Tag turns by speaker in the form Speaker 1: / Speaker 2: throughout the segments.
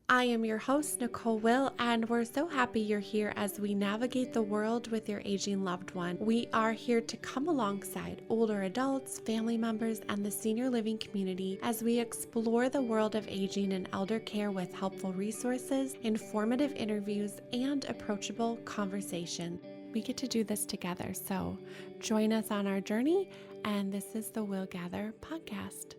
Speaker 1: I am your host, Nicole Will, and we're so happy you're here as we navigate the world with your aging loved one. We are here to come alongside older adults, family members, and the senior living community as we explore the world of aging and elder care with helpful resources, informative interviews, and approachable conversation. We get to do this together, so join us on our journey, and this is the willGather podcast.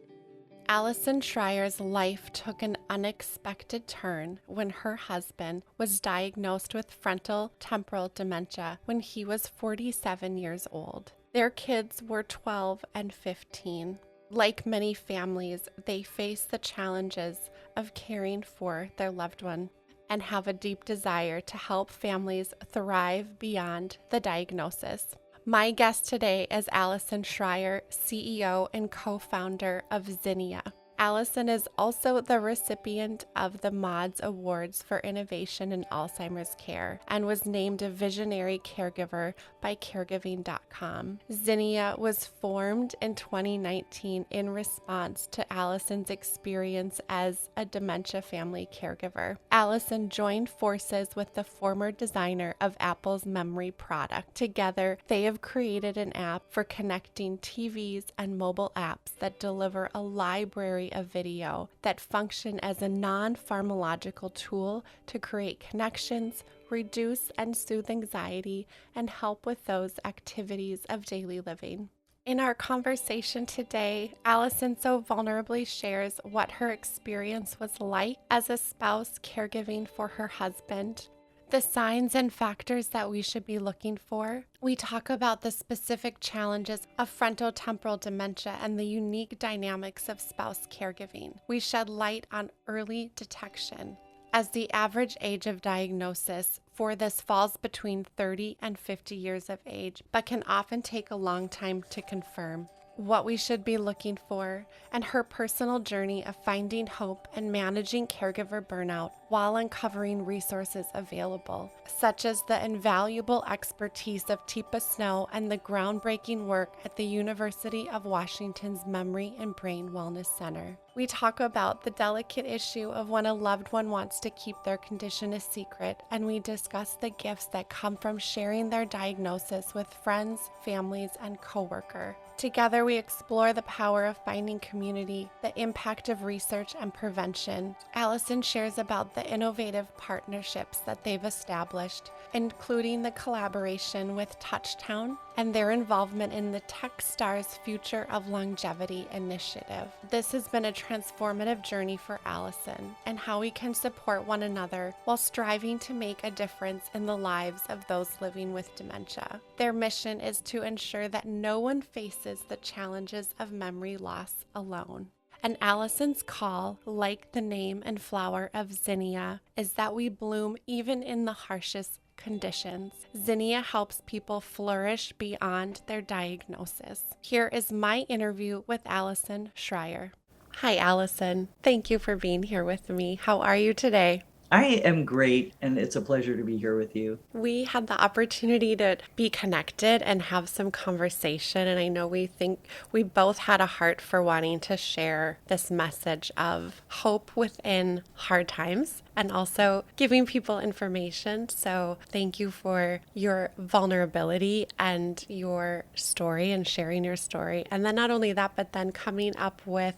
Speaker 1: Allyson Schrier's life took an unexpected turn when her husband was diagnosed with frontotemporal dementia when he was 47 years old. Their kids were 12 and 15. Like many families, they face the challenges of caring for their loved one and have a deep desire to help families thrive beyond the diagnosis. My guest today is Allyson Schrier, CEO and co-founder of Zinnia. Allyson is also the recipient of the Maude Awards for Innovation in Alzheimer's Care and was named a visionary caregiver by caregiving.com. Zinnia was formed in 2019 in response to Allyson's experience as a dementia family caregiver. Allyson joined forces with the former designer of Apple's memory product. Together, they have created an app for connecting TVs and mobile apps that deliver a library of video that function as a non-pharmacological tool to create connections, reduce and soothe anxiety, and help with those activities of daily living. In our conversation today, Allyson so vulnerably shares what her experience was like as a spouse caregiving for her husband, the signs and factors that we should be looking for. We talk about the specific challenges of frontotemporal dementia and the unique dynamics of spouse caregiving. We shed light on early detection, as the average age of diagnosis for this falls between 30 and 50 years of age, but can often take a long time to confirm. What we should be looking for, and her personal journey of finding hope and managing caregiver burnout while uncovering resources available, such as the invaluable expertise of Teepa Snow and the groundbreaking work at the University of Washington's Memory and Brain Wellness Center. We talk about the delicate issue of when a loved one wants to keep their condition a secret, and we discuss the gifts that come from sharing their diagnosis with friends, families, and coworkers. Together, we explore the power of finding community, the impact of research and prevention. Allyson shares about the innovative partnerships that they've established, including the collaboration with Touchtown and their involvement in the Techstars Future of Longevity initiative. This has been a transformative journey for Allyson and how we can support one another while striving to make a difference in the lives of those living with dementia. Their mission is to ensure that no one faces the challenges of memory loss alone. And Allyson's call, like the name and flower of Zinnia, is that we bloom even in the harshest conditions. Zinnia helps people flourish beyond their diagnosis. Here is my interview with Allyson Schrier. Hi, Allyson. Thank you for being here with me. How are you today?
Speaker 2: I am great, and it's a pleasure to be here with you.
Speaker 1: We had the opportunity to be connected and have some conversation, and I know we both had a heart for wanting to share this message of hope within hard times and also giving people information. So thank you for your vulnerability and your story and sharing your story. And then not only that, but then coming up with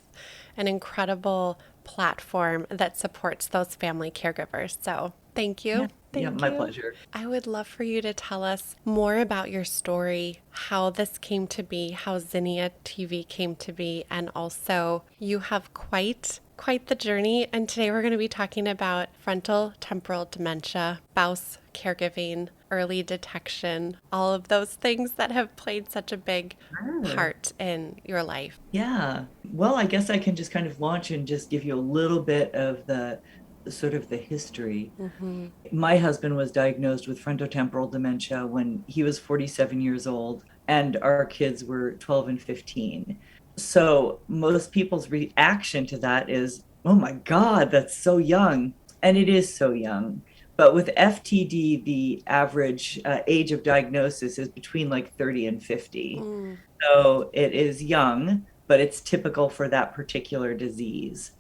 Speaker 1: an incredible platform that supports those family caregivers. So thank you.
Speaker 2: My pleasure.
Speaker 1: I would love for you to tell us more about your story, how this came to be, how Zinnia TV came to be, and also you have quite the journey. And today we're going to be talking about frontotemporal dementia, spouse caregiving, early detection, all of those things that have played such a big part in your life.
Speaker 2: Yeah. Well, I guess I can just kind of launch and just give you a little bit of the sort of the history.
Speaker 1: Mm-hmm.
Speaker 2: My husband was diagnosed with frontotemporal dementia when he was 47 years old, and our kids were 12 and 15. So most people's reaction to that is, oh my God, that's so young. And it is so young. But with FTD, the average age of diagnosis is between like 30 and 50. So it is young, but it's typical for that particular disease.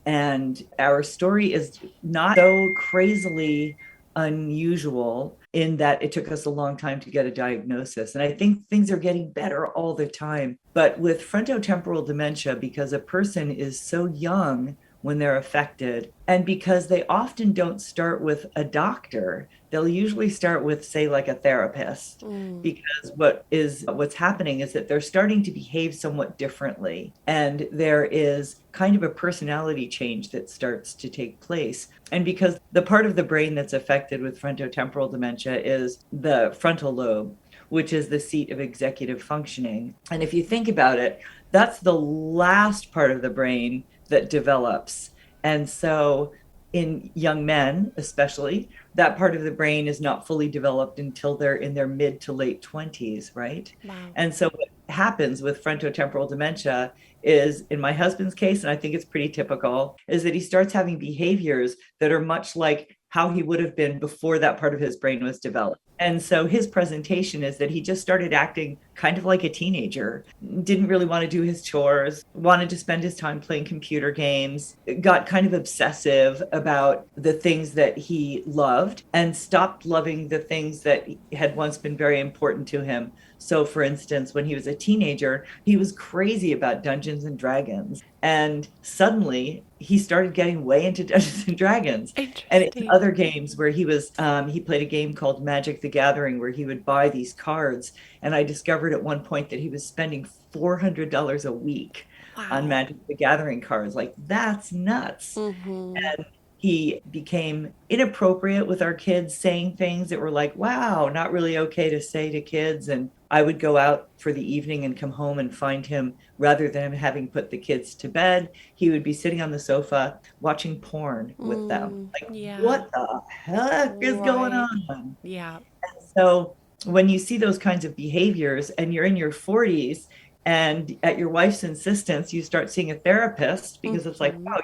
Speaker 2: And our story is not so crazily unusual in that it took us a long time to get a diagnosis. And I think things are getting better all the time. But with frontotemporal dementia, because a person is so young when they're affected, and because they often don't start with a doctor, they'll usually start with, say, like a therapist, because what's happening is that they're starting to behave somewhat differently, and there is kind of a personality change that starts to take place. And because the part of the brain that's affected with frontotemporal dementia is the frontal lobe, which is the seat of executive functioning. And if you think about it, that's the last part of the brain that develops. And so in young men, especially, that part of the brain is not fully developed until they're in their mid to late 20s, right?
Speaker 1: Wow.
Speaker 2: And so what happens with frontotemporal dementia is, in my husband's case, and I think it's pretty typical, is that he starts having behaviors that are much like how he would have been before that part of his brain was developed. And so his presentation is that he just started acting kind of like a teenager, didn't really want to do his chores, wanted to spend his time playing computer games, got kind of obsessive about the things that he loved, and stopped loving the things that had once been very important to him. So, for instance, when he was a teenager, he was crazy about Dungeons and Dragons. And suddenly he started getting way into Dungeons and Dragons. And in other games where he played a game called Magic the Gathering, where he would buy these cards. And I discovered at one point that he was spending $400 a week on Magic the Gathering cards. Like, that's nuts. And he became inappropriate with our kids, saying things that were like, wow, not really okay to say to kids. And I would go out for the evening and come home and find him, rather than having put the kids to bed, he would be sitting on the sofa watching porn with them. Like, what the heck is going on?
Speaker 1: Yeah.
Speaker 2: And so when you see those kinds of behaviors and you're in your 40s, and at your wife's insistence, you start seeing a therapist, because it's like, wow,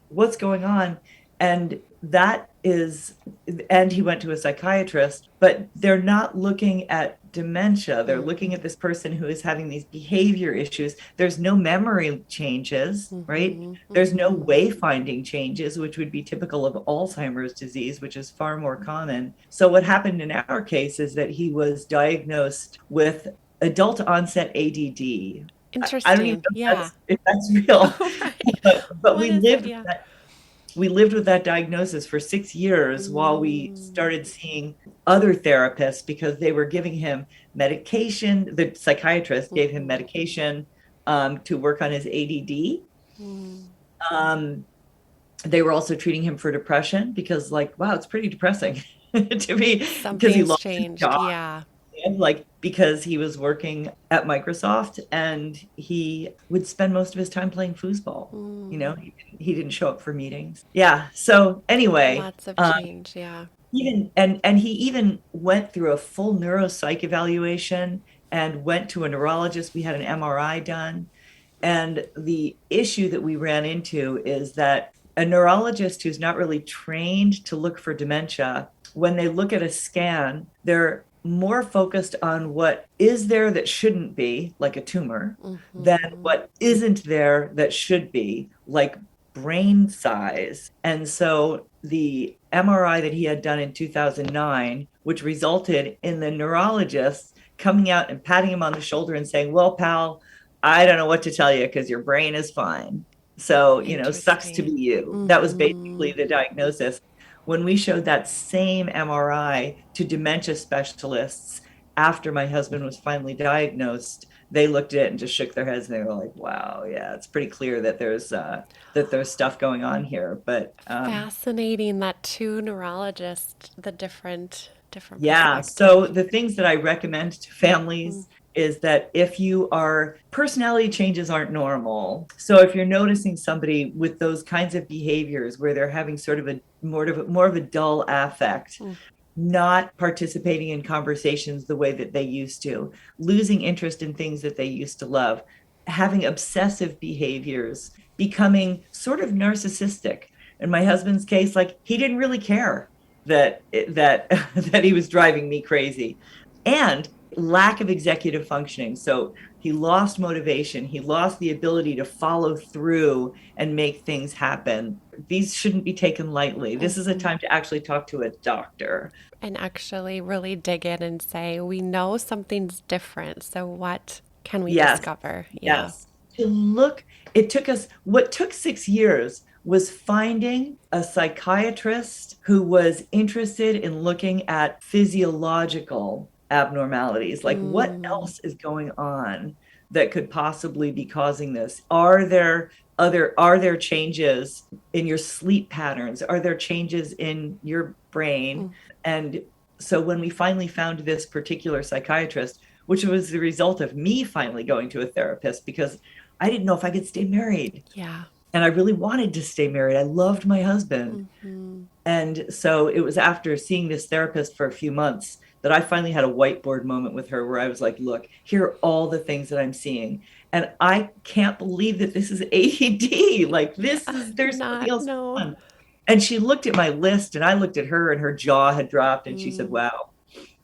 Speaker 2: what's going on? And he went to a psychiatrist, but they're not looking at dementia. They're looking at this person who is having these behavior issues. There's no memory changes, right? There's no wayfinding changes, which would be typical of Alzheimer's disease, which is far more common. So what happened in our case is that he was diagnosed with adult onset ADD.
Speaker 1: Interesting.
Speaker 2: I don't even know if that's real, but we lived with that diagnosis for 6 years while we started seeing other therapists, because they were giving him medication. The psychiatrist gave him medication to work on his ADD. They were also treating him for depression, because, like, wow, it's pretty depressing to me, because he lost his job.
Speaker 1: Yeah.
Speaker 2: Like, because he was working at Microsoft and he would spend most of his time playing foosball. You know, he didn't show up for meetings. Yeah. So anyway,
Speaker 1: Lots of change. Yeah.
Speaker 2: He even went through a full neuropsych evaluation and went to a neurologist. We had an MRI done. And the issue that we ran into is that a neurologist who's not really trained to look for dementia, when they look at a scan, they're more focused on what is there that shouldn't be, like a tumor, than what isn't there that should be, like brain size. And so the MRI that he had done in 2009, which resulted in the neurologist coming out and patting him on the shoulder and saying, well, pal, I don't know what to tell you, because your brain is fine. So, sucks to be you. That was basically the diagnosis. When we showed that same MRI to dementia specialists after my husband was finally diagnosed, they looked at it and just shook their heads, and they were like, wow, yeah, it's pretty clear that there's stuff going on here. But
Speaker 1: fascinating that two neurologists, the different
Speaker 2: yeah. So the things that I recommend to families is that if personality changes aren't normal. So if you're noticing somebody with those kinds of behaviors where they're having sort of more of a dull affect, not participating in conversations the way that they used to, losing interest in things that they used to love, having obsessive behaviors, becoming sort of narcissistic. In my husband's case, like, he didn't really care that he was driving me crazy. And lack of executive functioning. So he lost motivation. He lost the ability to follow through and make things happen. These shouldn't be taken lightly. This is a time to actually talk to a doctor.
Speaker 1: And actually really dig in and say, we know something's different. So what can we
Speaker 2: Yes,
Speaker 1: discover? Yeah.
Speaker 2: yes. To look, it took us, what took 6 years was finding a psychiatrist who was interested in looking at physiological abnormalities. Like, what else is going on that could possibly be causing this? Are there changes in your sleep patterns? Are there changes in your brain? And so when we finally found this particular psychiatrist, which was the result of me finally going to a therapist, because I didn't know if I could stay married.
Speaker 1: Yeah.
Speaker 2: And I really wanted to stay married. I loved my husband. And so it was after seeing this therapist for a few months that I finally had a whiteboard moment with her where I was like, look, here are all the things that I'm seeing. And I can't believe that this is ADD. Like, there's something else going on. And she looked at my list and I looked at her and her jaw had dropped and she said, wow,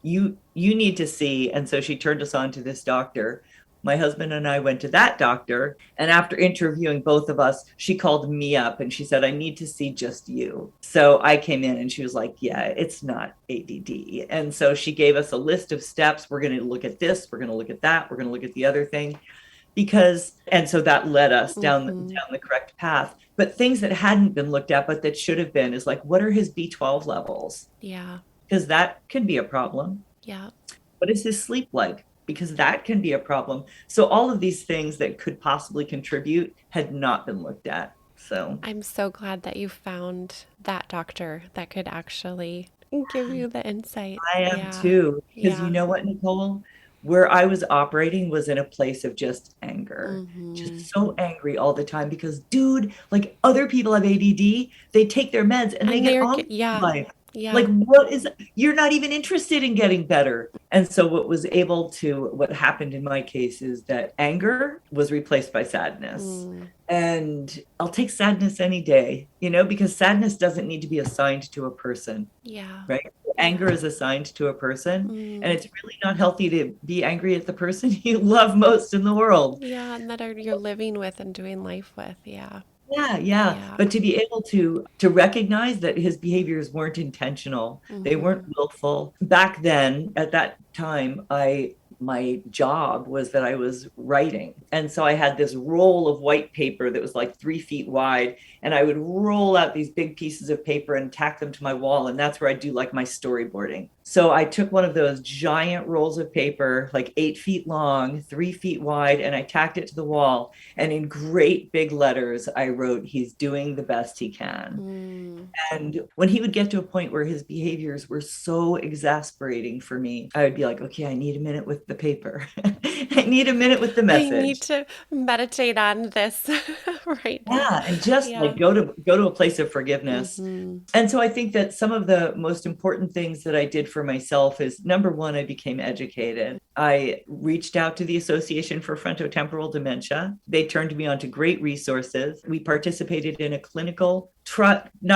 Speaker 2: you need to see. And so she turned us on to this doctor. My husband and I went to that doctor, and after interviewing both of us, she called me up and she said, I need to see just you. So I came in and she was like, yeah, it's not ADD. And so she gave us a list of steps. We're going to look at this, we're going to look at that, we're going to look at the other thing, and so that led us down the correct path. But things that hadn't been looked at but that should have been is like, what are his B12 levels?
Speaker 1: Yeah.
Speaker 2: Because that can be a problem.
Speaker 1: Yeah.
Speaker 2: What is his sleep like? Because that can be a problem. So all of these things that could possibly contribute had not been looked at. So
Speaker 1: I'm so glad that you found that doctor that could actually give you the insight.
Speaker 2: I am too. Because
Speaker 1: Yeah.
Speaker 2: you know what, Nicole? Where I was operating was in a place of just anger, just so angry all the time because, dude, like other people have ADD, they take their meds and they get on with life.
Speaker 1: Yeah.
Speaker 2: Like, you're not even interested in getting better. And so what happened in my case is that anger was replaced by sadness. And I'll take sadness any day, because sadness doesn't need to be assigned to a person.
Speaker 1: Yeah.
Speaker 2: Right? Anger is assigned to a person. And it's really not healthy to be angry at the person you love most in the world.
Speaker 1: Yeah. And that you're living with and doing life with. Yeah.
Speaker 2: Yeah. But to be able to recognize that his behaviors weren't intentional, they weren't willful. Back then, at that time, my job was that I was writing. And so I had this roll of white paper that was like 3 feet wide. And I would roll out these big pieces of paper and tack them to my wall. And that's where I do like my storyboarding. So I took one of those giant rolls of paper, like 8 feet long, 3 feet wide, and I tacked it to the wall. And in great big letters, I wrote, he's doing the best he can. And when he would get to a point where his behaviors were so exasperating for me, I would be like, okay, I need a minute with the paper. I need a minute with the message.
Speaker 1: I need to meditate on this right now.
Speaker 2: Yeah, and just like go to a place of forgiveness. And so I think that some of the most important things that I did for myself is, number one, I became educated. I reached out to the Association for Frontotemporal Dementia. They turned me on to great resources. We participated in not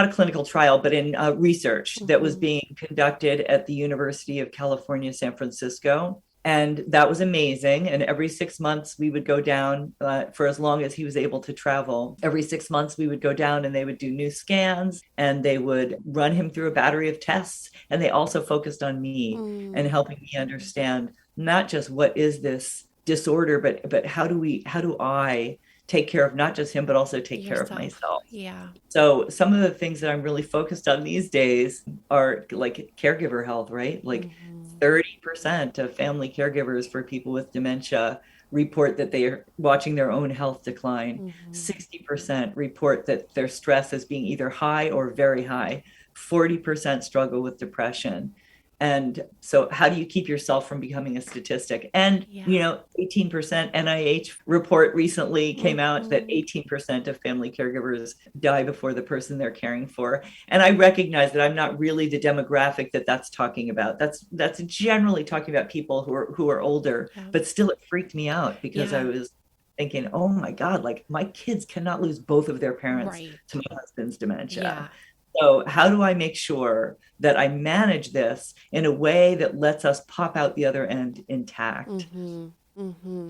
Speaker 2: a clinical trial, but in research that was being conducted at the University of California, San Francisco. And that was amazing. And every 6 months we would go down for as long as he was able to travel. Every 6 months we would go down and they would do new scans and they would run him through a battery of tests. And they also focused on me and helping me understand not just what is this disorder, but how do I take care of not just him, but also take care of myself.
Speaker 1: Yeah.
Speaker 2: So some of the things that I'm really focused on these days are like caregiver health, right? Like 30% of family caregivers for people with dementia report that they are watching their own health decline. 60% report that their stress is being either high or very high. 40% struggle with depression. And so how do you keep yourself from becoming a statistic? And, 18% NIH report recently came out that 18% of family caregivers die before the person they're caring for. And I recognize that I'm not really the demographic that's talking about. That's generally talking about people who are older, but still it freaked me out because I was thinking, oh my God, like my kids cannot lose both of their parents to my husband's dementia. So how do I make sure that I manage this in a way that lets us pop out the other end intact?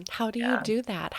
Speaker 1: How do you
Speaker 2: Yeah.
Speaker 1: do that?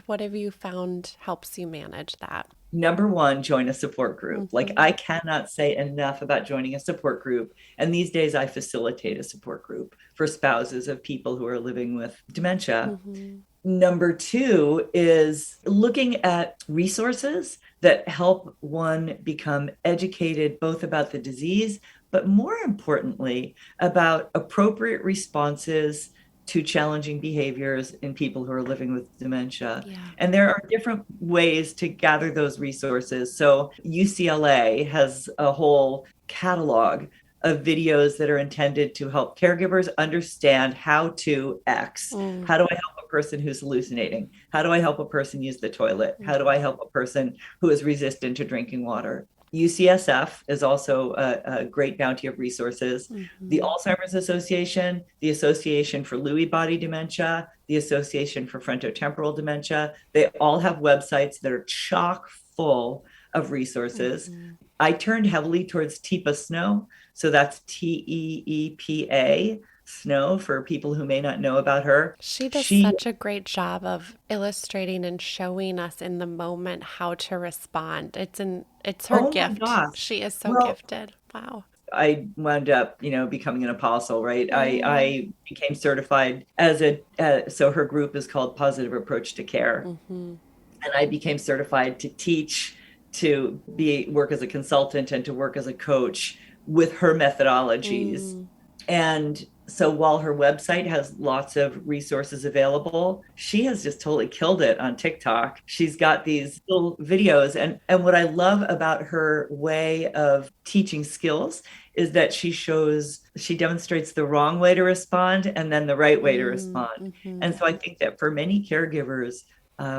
Speaker 1: What have you found helps you manage that?
Speaker 2: Number one, join a support group. Like,
Speaker 1: Hmm.
Speaker 2: I cannot say enough about joining a support group. And these days I facilitate a support group for spouses of people who are living with dementia.
Speaker 1: Hmm.
Speaker 2: Number two is looking at resources that help one become educated both about the disease, but more importantly, about appropriate responses to challenging behaviors in people who are living with dementia.
Speaker 1: Yeah.
Speaker 2: And there are different ways to gather those resources. So UCLA has a whole catalog of videos that are intended to help caregivers understand how to X.
Speaker 1: Mm.
Speaker 2: How do I help a person who's hallucinating? How do I help a person use the toilet? How do I help a person who is resistant to drinking water? UCSF is also a great bounty of resources. The
Speaker 1: Hmm.
Speaker 2: Alzheimer's Association, the Association for Lewy Body Dementia, the Association for Frontotemporal Dementia, they all have websites that are chock full of resources.
Speaker 1: Hmm.
Speaker 2: I turned heavily towards TEPA Snow. So that's TEEPA Snow for people who may not know about her.
Speaker 1: She does
Speaker 2: She,
Speaker 1: such a great job of illustrating and showing us in the moment how to respond. It's her
Speaker 2: oh my
Speaker 1: gift.
Speaker 2: gosh.
Speaker 1: She is so
Speaker 2: Well,
Speaker 1: gifted. Wow.
Speaker 2: I wound up, becoming an apostle, right?
Speaker 1: Mm.
Speaker 2: I became certified as so her group is called Positive Approach to Care.
Speaker 1: Hmm.
Speaker 2: And I became certified to teach, to work as a consultant and to work as a coach with her methodologies.
Speaker 1: Mm.
Speaker 2: And so while her website has lots of resources available, she has just totally killed it on TikTok. She's got these little videos. And what I love about her way of teaching skills is that she demonstrates the wrong way to respond and then the right way to
Speaker 1: Mm.
Speaker 2: respond.
Speaker 1: Hmm.
Speaker 2: And so I think that for many caregivers,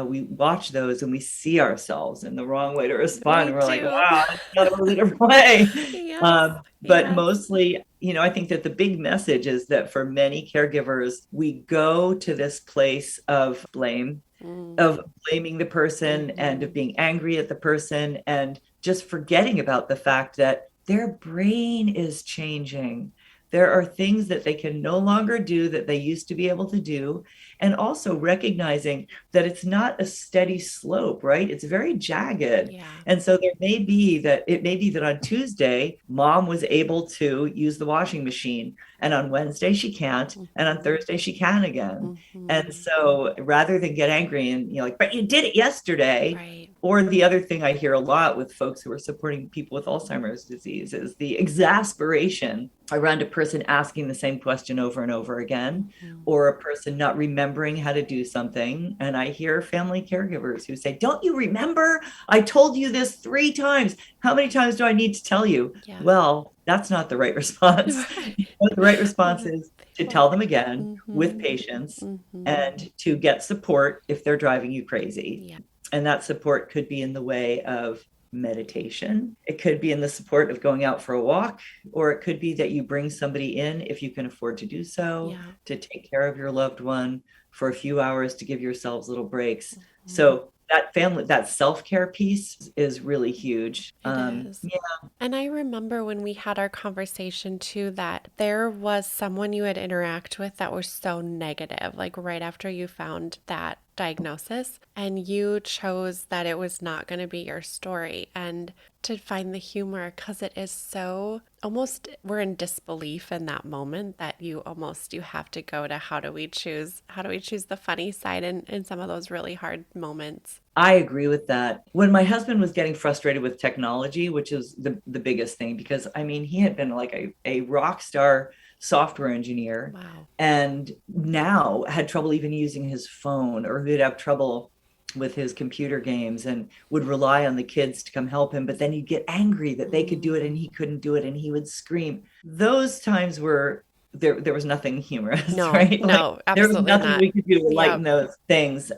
Speaker 2: we watch those and we see ourselves in the wrong way to respond.
Speaker 1: We
Speaker 2: And we're like,
Speaker 1: do.
Speaker 2: wow, that's not a really different way.
Speaker 1: Yes.
Speaker 2: But
Speaker 1: Yes.
Speaker 2: mostly, I think that the big message is that for many caregivers, we go to this place of blame,
Speaker 1: Mm.
Speaker 2: of blaming the person and of
Speaker 1: Hmm.
Speaker 2: being angry at the person and just forgetting about the fact that their brain is changing. There are things that they can no longer do that they used to be able to do. And also recognizing that it's not a steady slope, right? It's very jagged.
Speaker 1: Yeah.
Speaker 2: And so it may be that on Tuesday, mom was able to use the washing machine. And on Wednesday, she can't. And on
Speaker 1: Hmm.
Speaker 2: Thursday, she can again. And
Speaker 1: Hmm.
Speaker 2: so rather than get angry and, like, but you did it yesterday,
Speaker 1: Right.
Speaker 2: or the other thing I hear a lot with folks who are supporting people with Alzheimer's disease is the exasperation around a person asking the same question over and over again,
Speaker 1: Hmm.
Speaker 2: or a person not remembering how to do something. And I hear family caregivers who say, don't you remember? I told you this 3 times. How many times do I need to tell you?
Speaker 1: Yeah.
Speaker 2: Well, that's not the right response.
Speaker 1: Right.
Speaker 2: The right response
Speaker 1: With
Speaker 2: is to tell
Speaker 1: people.
Speaker 2: them again with
Speaker 1: Hmm.
Speaker 2: patience
Speaker 1: Hmm.
Speaker 2: and to get support if they're driving you crazy.
Speaker 1: Yeah.
Speaker 2: And that support could be in the way of meditation. It could be in the support of going out for a walk, or it could be that you bring somebody in, if you can afford to do so,
Speaker 1: Yeah.
Speaker 2: to take care of your loved one for a few hours to give yourselves little breaks.
Speaker 1: Mhm.
Speaker 2: So that self-care piece is really huge.
Speaker 1: It is.
Speaker 2: Yeah.
Speaker 1: And I remember when we had our conversation too, that there was someone you had interact with that was so negative, like right after you found that diagnosis, and you chose that it was not going to be your story, and to find the humor, because it is so almost we're in disbelief in that moment that you have to go to how do we choose the funny side in some of those really hard moments.
Speaker 2: I agree with that. When my husband was getting frustrated with technology, which is the biggest thing, because I mean, he had been like a rock star software engineer
Speaker 1: Wow.
Speaker 2: and now had trouble even using his phone, or he'd have trouble with his computer games and would rely on the kids to come help him. But then he'd get angry that they could do it and he couldn't do it and he would scream. Those times were there was nothing humorous,
Speaker 1: No,
Speaker 2: right? Like,
Speaker 1: no,
Speaker 2: there was
Speaker 1: absolutely
Speaker 2: nothing
Speaker 1: not.
Speaker 2: we could do to lighten
Speaker 1: Yep.
Speaker 2: those things.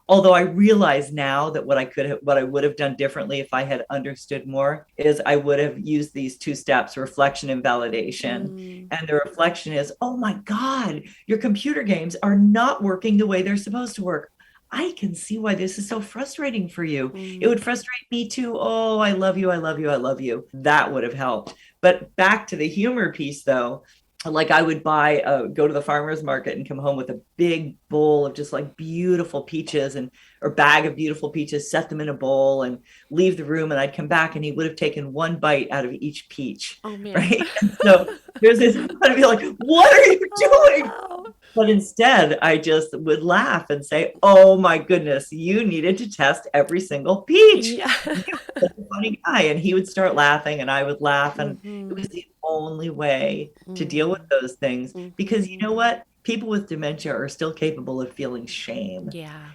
Speaker 2: Although I realize now that what I would have done differently if I had understood more is I would have used these 2 steps: reflection and validation.
Speaker 1: Mm.
Speaker 2: And the reflection is, oh my God, your computer games are not working the way they're supposed to work. I can see why this is so frustrating for you. It
Speaker 1: Mm.
Speaker 2: would frustrate me too. Oh, I love you. I love you. I love you. That would have helped. But back to the humor piece, though, like I would go to the farmer's market and come home with a big bowl of just like beautiful peaches and or bag of beautiful peaches, set them in a bowl and leave the room. And I'd come back and he would have taken one bite out of each peach.
Speaker 1: Oh man.
Speaker 2: Right. And so there's this, I'd be like, what are you doing?
Speaker 1: Oh, no.
Speaker 2: But instead, I just would laugh and say, oh my goodness, you needed to test every single peach.
Speaker 1: Yeah.
Speaker 2: You're such a funny guy. And he would start laughing and I would laugh. And it
Speaker 1: Mhm.
Speaker 2: was the only way to deal with
Speaker 1: Mm.
Speaker 2: those things. Because you know
Speaker 1: Mhm.
Speaker 2: what? People with dementia are still capable of feeling shame.
Speaker 1: Yeah.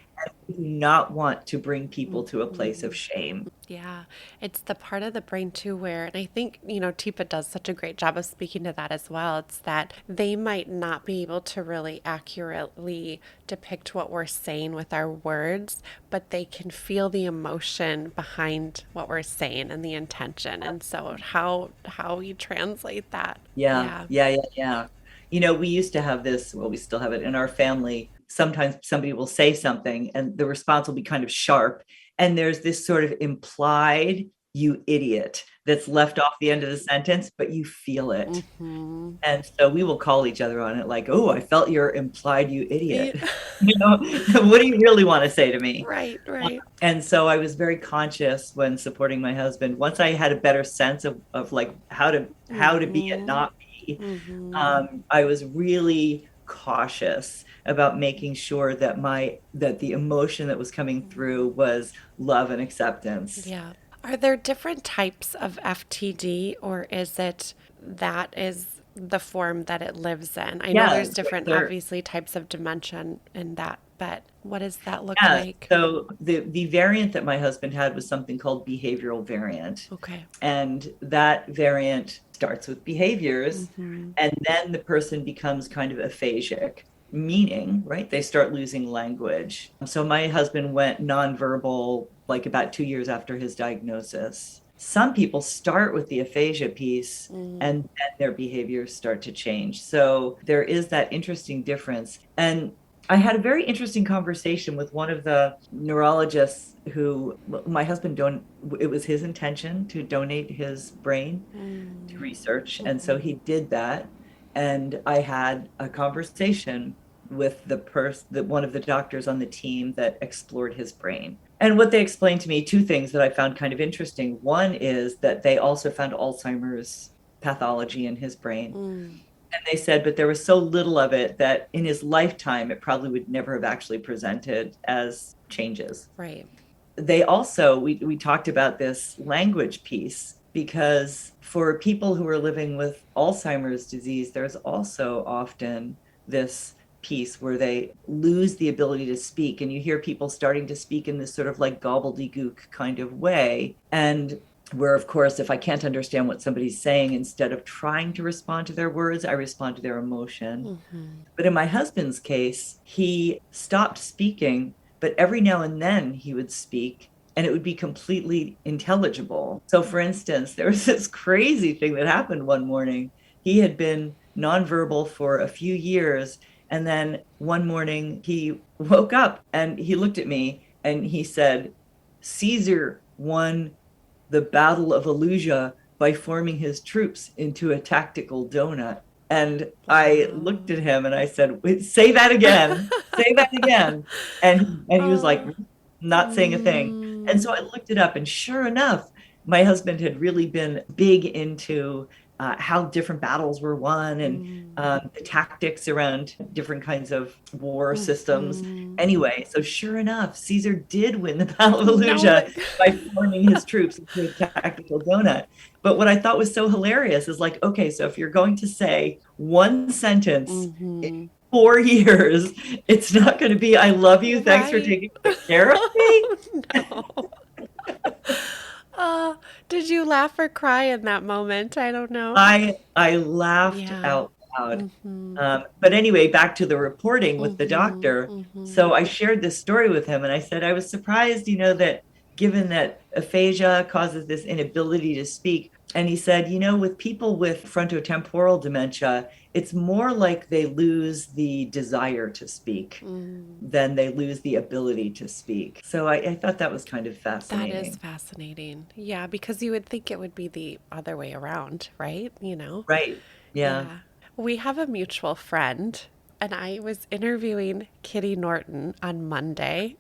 Speaker 2: We do not want to bring people to a place of
Speaker 1: Mhm.
Speaker 2: shame.
Speaker 1: Yeah, it's the part of the brain too where, and I think, Tipa does such a great job of speaking to that as well. It's that they might not be able to really accurately depict what we're saying with our words, but they can feel the emotion behind what we're saying and the intention. And so how we translate that.
Speaker 2: Yeah,
Speaker 1: Yeah.
Speaker 2: yeah, yeah, yeah. We used to have this, well, we still have it in our family. Sometimes somebody will say something and the response will be kind of sharp. And there's this sort of implied, you idiot, that's left off the end of the sentence, but you feel it.
Speaker 1: Mm-hmm.
Speaker 2: And so we will call each other on it like, oh, I felt your implied, you idiot.
Speaker 1: Yeah.
Speaker 2: What do you really want to say to me?
Speaker 1: Right, right.
Speaker 2: And so I was very conscious when supporting my husband. Once I had a better sense of like how to be and
Speaker 1: Mm-hmm.
Speaker 2: not be,
Speaker 1: Mm-hmm.
Speaker 2: I was really cautious about making sure that the emotion that was coming through was love and acceptance.
Speaker 1: Yeah. Are there different types of FTD, or is it that is the form that it lives in? I know
Speaker 2: Yeah,
Speaker 1: there's different,
Speaker 2: there,
Speaker 1: obviously, types of dementia in that, but what does that look
Speaker 2: yeah.
Speaker 1: like?
Speaker 2: So the variant that my husband had was something called behavioral variant.
Speaker 1: Okay.
Speaker 2: And that variant starts with behaviors,
Speaker 1: Mm-hmm.
Speaker 2: and then the person becomes kind of aphasic, meaning, right, they start losing language. So my husband went nonverbal like about 2 years after his diagnosis. Some people start with the aphasia piece
Speaker 1: Mm.
Speaker 2: and then their behaviors start to change. So there is that interesting difference. And I had a very interesting conversation with one of the neurologists who my husband don't it was his intention to donate his brain to
Speaker 1: Mm.
Speaker 2: research, and so
Speaker 1: Mm-hmm.
Speaker 2: he did that. And I had a conversation with one of the doctors on the team that explored his brain. And what they explained to me, two things that I found kind of interesting. One is that they also found Alzheimer's pathology in his brain.
Speaker 1: Mm.
Speaker 2: And they said, but there was so little of it that in his lifetime, it probably would never have actually presented as changes.
Speaker 1: Right.
Speaker 2: They also, we talked about this language piece because for people who are living with Alzheimer's disease, there's also often this piece where they lose the ability to speak. And you hear people starting to speak in this sort of like gobbledygook kind of way. And where, of course, if I can't understand what somebody's saying, instead of trying to respond to their words, I respond to their emotion.
Speaker 1: Mm-hmm.
Speaker 2: But in my husband's case, he stopped speaking, but every now and then he would speak and it would be completely intelligible. So, for instance, there was this crazy thing that happened one morning. He had been nonverbal for a few years. And then one morning he woke up and he looked at me and he said, Caesar won the Battle of Aluja by forming his troops into a tactical donut. And I looked
Speaker 1: Wow.
Speaker 2: at him and I said, say that again, say that again. And he was like,
Speaker 1: Oh.
Speaker 2: not saying a thing. And so
Speaker 1: Mm.
Speaker 2: I looked it up, and sure enough, my husband had really been big into how different battles were won and
Speaker 1: Mm.
Speaker 2: the tactics around different kinds of war systems.
Speaker 1: Mm-hmm.
Speaker 2: Anyway, so sure enough, Caesar did win the Battle of
Speaker 1: No way.
Speaker 2: Aluja by forming his troops into a tactical donut. But what I thought was so hilarious is like, okay, so if you're going to say one sentence in
Speaker 1: Mm-hmm.
Speaker 2: 4 years, it's not going to be, I love you, thanks for
Speaker 1: Right.
Speaker 2: taking good care of me.
Speaker 1: No. Uh, did you laugh or cry in that moment? I don't know.
Speaker 2: I laughed
Speaker 1: Yeah.
Speaker 2: out loud.
Speaker 1: Mm-hmm.
Speaker 2: But anyway, back to the reporting with the
Speaker 1: Mm-hmm.
Speaker 2: doctor.
Speaker 1: Mm-hmm.
Speaker 2: So I shared this story with him and I said, I was surprised, that given that aphasia causes this inability to speak, And he said, with people with frontotemporal dementia, it's more like they lose the desire to speak than they lose the ability to speak. So I thought that was kind of
Speaker 1: That is
Speaker 2: fascinating.
Speaker 1: fascinating. Yeah, because you would think it would be the other way around, right?
Speaker 2: Right. Yeah.
Speaker 1: Yeah. We have a mutual friend, and I was interviewing Kitty Norton on Monday.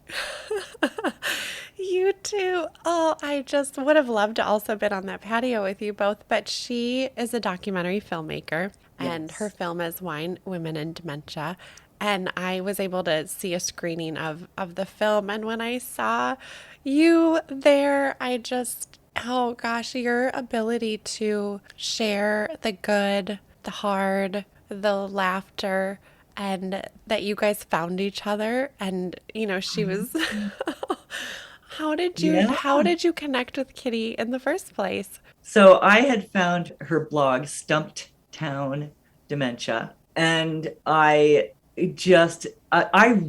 Speaker 1: You too. Oh, I just would have loved to also been on that patio with you both, but she is a documentary filmmaker, and her
Speaker 2: Yes.
Speaker 1: film is Wine, Women, and Dementia. And I was able to see a screening of the film. And when I saw you there, I just, oh gosh, your ability to share the good, the hard, the laughter, and that you guys found each other. And, she was.
Speaker 2: Yeah.
Speaker 1: How did you connect with Kitty in the first place?
Speaker 2: So I had found her blog, Stumped Town Dementia, and I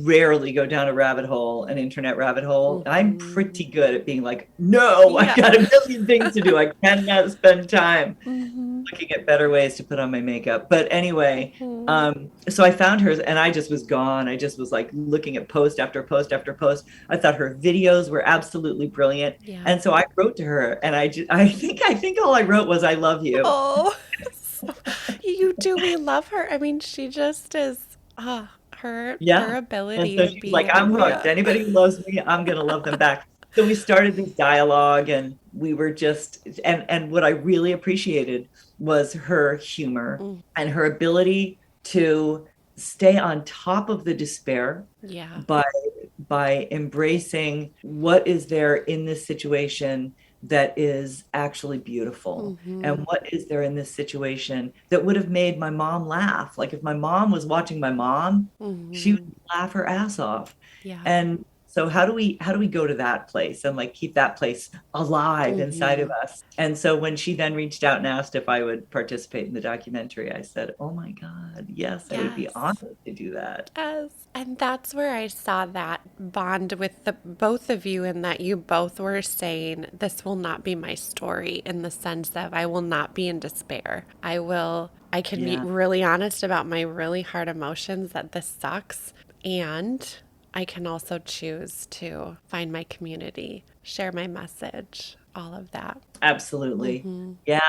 Speaker 2: rarely go down a rabbit hole, an internet rabbit hole. I'm pretty good at being like, no, I
Speaker 1: Yeah.
Speaker 2: got a million things to do. I cannot spend time
Speaker 1: Mm-hmm.
Speaker 2: looking at better ways to put on my makeup. But anyway,
Speaker 1: Mm-hmm.
Speaker 2: so I found hers and I just was gone. I just was like looking at post after post after post. I thought her videos were absolutely brilliant.
Speaker 1: Yeah.
Speaker 2: And so I wrote to her and I think all I wrote was I love you.
Speaker 1: Oh, so, you do. We love her. I mean, she just is. Her
Speaker 2: Yeah. And
Speaker 1: ability
Speaker 2: so
Speaker 1: to
Speaker 2: she was like,
Speaker 1: be.
Speaker 2: I'm hooked.
Speaker 1: Yeah.
Speaker 2: Anybody who loves me, I'm gonna love them back. So we started this dialogue and we were just and what I really appreciated was her humor
Speaker 1: Mm,
Speaker 2: and her ability to stay on top of the despair
Speaker 1: yeah.
Speaker 2: by embracing what is there in this situation that is actually beautiful
Speaker 1: Mm-hmm.
Speaker 2: and what is there in this situation that would have made my mom laugh. Like if my mom was watching my mom, she
Speaker 1: Mm-hmm.
Speaker 2: would laugh her ass off.
Speaker 1: Yeah.
Speaker 2: And so how do we go to that place and like keep that place alive inside of
Speaker 1: Mm-hmm.
Speaker 2: us? And so when she then reached out and asked if I would participate in the documentary, I said, oh my God, yes, I would be
Speaker 1: Yes.
Speaker 2: honored to do that.
Speaker 1: Yes. And that's where I saw that bond with the both of you, in that you both were saying, this will not be my story, in the sense of I will not be in despair. I can be
Speaker 2: Yeah.
Speaker 1: really honest about my really hard emotions, that this sucks. And I can also choose to find my community, share my message, all of that.
Speaker 2: Absolutely.
Speaker 1: Mm-hmm.
Speaker 2: Yeah.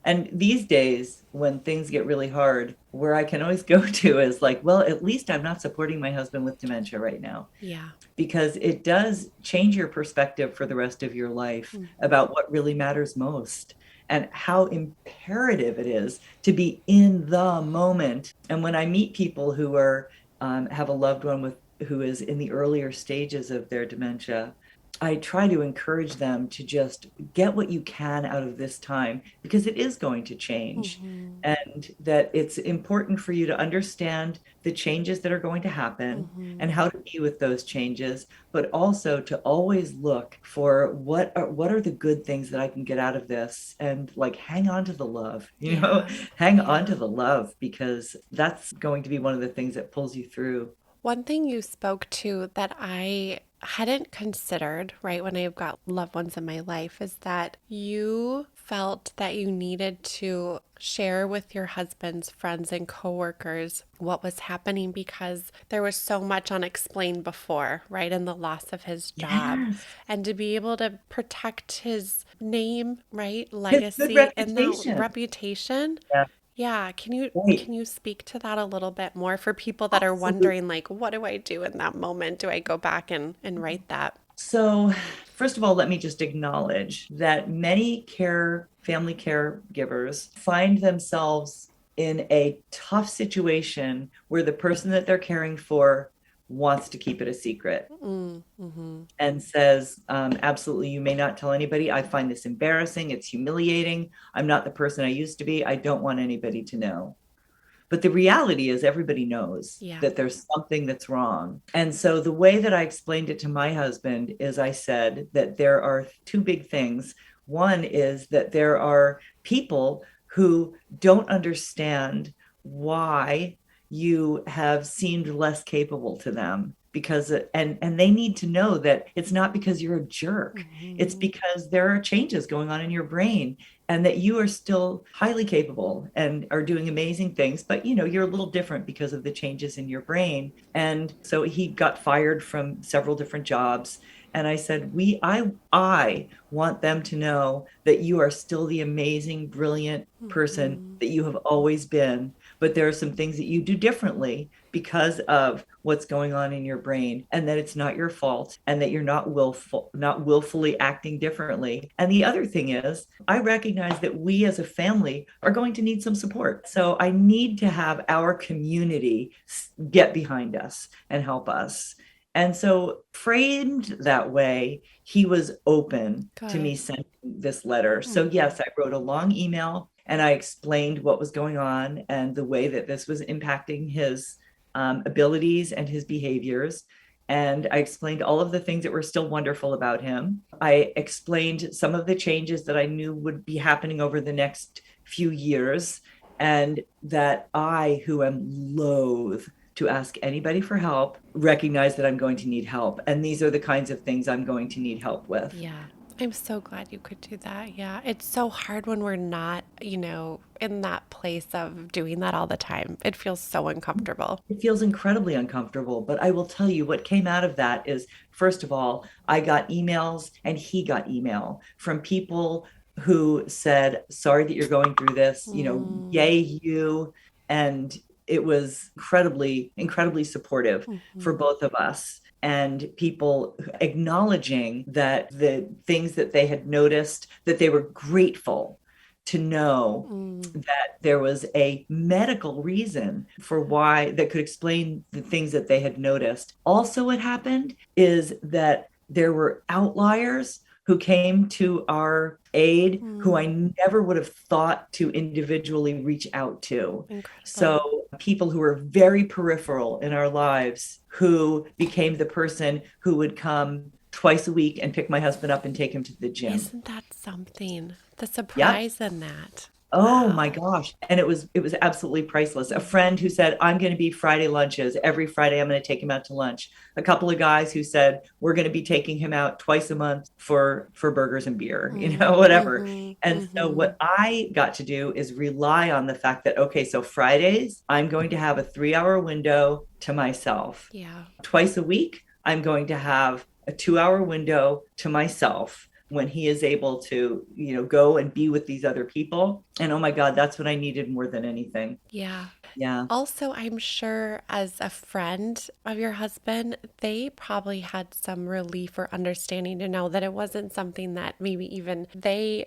Speaker 2: And these days, when things get really hard, where I can always go to is like, well, at least I'm not supporting my husband with dementia right now,
Speaker 1: Yeah.
Speaker 2: because it does change your perspective for the rest of your life
Speaker 1: Mm-hmm.
Speaker 2: about what really matters most and how imperative it is to be in the moment. And when I meet people who have a loved one who is in the earlier stages of their dementia, I try to encourage them to just get what you can out of this time because it is going to change.
Speaker 1: Mm-hmm.
Speaker 2: And that it's important for you to understand the changes that are going to happen
Speaker 1: Mm-hmm.
Speaker 2: and how to be with those changes, but also to always look for what are the good things that I can get out of this and like hang on to the love,
Speaker 1: Yeah.
Speaker 2: hang on
Speaker 1: Yeah.
Speaker 2: to the love because that's going to be one of the things that pulls you through.
Speaker 1: One thing you spoke to that I hadn't considered, right, when I've got loved ones in my life, is that you felt that you needed to share with your husband's friends and coworkers what was happening, because there was so much unexplained before, right, and the loss of his job.
Speaker 2: Yes.
Speaker 1: And to be able to protect his name, right,
Speaker 2: His good
Speaker 1: legacy, and that
Speaker 2: reputation.
Speaker 1: reputation.
Speaker 2: Yeah.
Speaker 1: Yeah,
Speaker 2: Right.
Speaker 1: can you speak to that a little bit more for people that are
Speaker 2: Absolutely.
Speaker 1: wondering, like, what do I do in that moment? Do I go back and write that?
Speaker 2: So, first of all, let me just acknowledge that many family caregivers find themselves in a tough situation where the person that they're caring for wants to keep it a secret
Speaker 1: Mm-hmm.
Speaker 2: and says, absolutely, you may not tell anybody. I find this embarrassing. It's humiliating. I'm not the person I used to be. I don't want anybody to know. But the reality is, everybody knows
Speaker 1: Yeah.
Speaker 2: that there's something that's wrong. And so the way that I explained it to my husband is I said that there are two big things. One is that there are people who don't understand why you have seemed less capable to them because and they need to know that it's not because you're a jerk. It's because there are changes going on in your brain, and that you are still highly capable and are doing amazing things, but you're a little different because of the changes in your brain. And so he got fired from several different jobs. And I said, I want them to know that you are still the amazing, brilliant person that you have always been. But there are some things that you do differently because of what's going on in your brain, and that it's not your fault, and that you're not willfully acting differently. And the other thing is, I recognize that we as a family are going to need some support. So I need to have our community get behind us and help us. And so, framed that way, he was open to me sending this letter. So yes, I wrote a long email and I explained what was going on and the way that this was impacting his abilities and his behaviors. And I explained all of the things that were still wonderful about him. I explained some of the changes that I knew would be happening over the next few years, and that I, who am loath to ask anybody for help, recognize that I'm going to need help. And these are the kinds of things I'm going to need help with.
Speaker 1: Yeah. I'm so glad you could do that. Yeah. It's so hard when we're not, in that place of doing that all the time. It feels so uncomfortable.
Speaker 2: It feels incredibly uncomfortable. But I will tell you what came out of that is, first of all, I got emails and he got email from people who said, sorry that you're going through this, yay you. And it was incredibly supportive for both of us, and people acknowledging that the things that they had noticed, that they were grateful to know that there was a medical reason for why that could explain the things that they had noticed. Also, what happened is that there were outliers who came to our aid who I never would have thought to individually reach out to. Incredible. So people who were very peripheral in our lives, who became the person who would come twice a week and pick my husband up and take him to the gym.
Speaker 1: Isn't that something? The surprise in that.
Speaker 2: Oh my gosh. And it was absolutely priceless. A friend who said, I'm going to be Friday lunches. Every Friday, I'm going to take him out to lunch. A couple of guys who said, we're going to be taking him out twice a month for burgers and beer, whatever. And so what I got to do is rely on the fact that, okay, so Fridays, I'm going to have a 3-hour window to myself.
Speaker 1: Yeah.
Speaker 2: Twice a week, I'm going to have a 2-hour window to myself, when he is able to, go and be with these other people. And oh my God, that's what I needed more than anything.
Speaker 1: Yeah.
Speaker 2: Yeah.
Speaker 1: Also, I'm sure as a friend of your husband, they probably had some relief or understanding to know that it wasn't something that maybe even they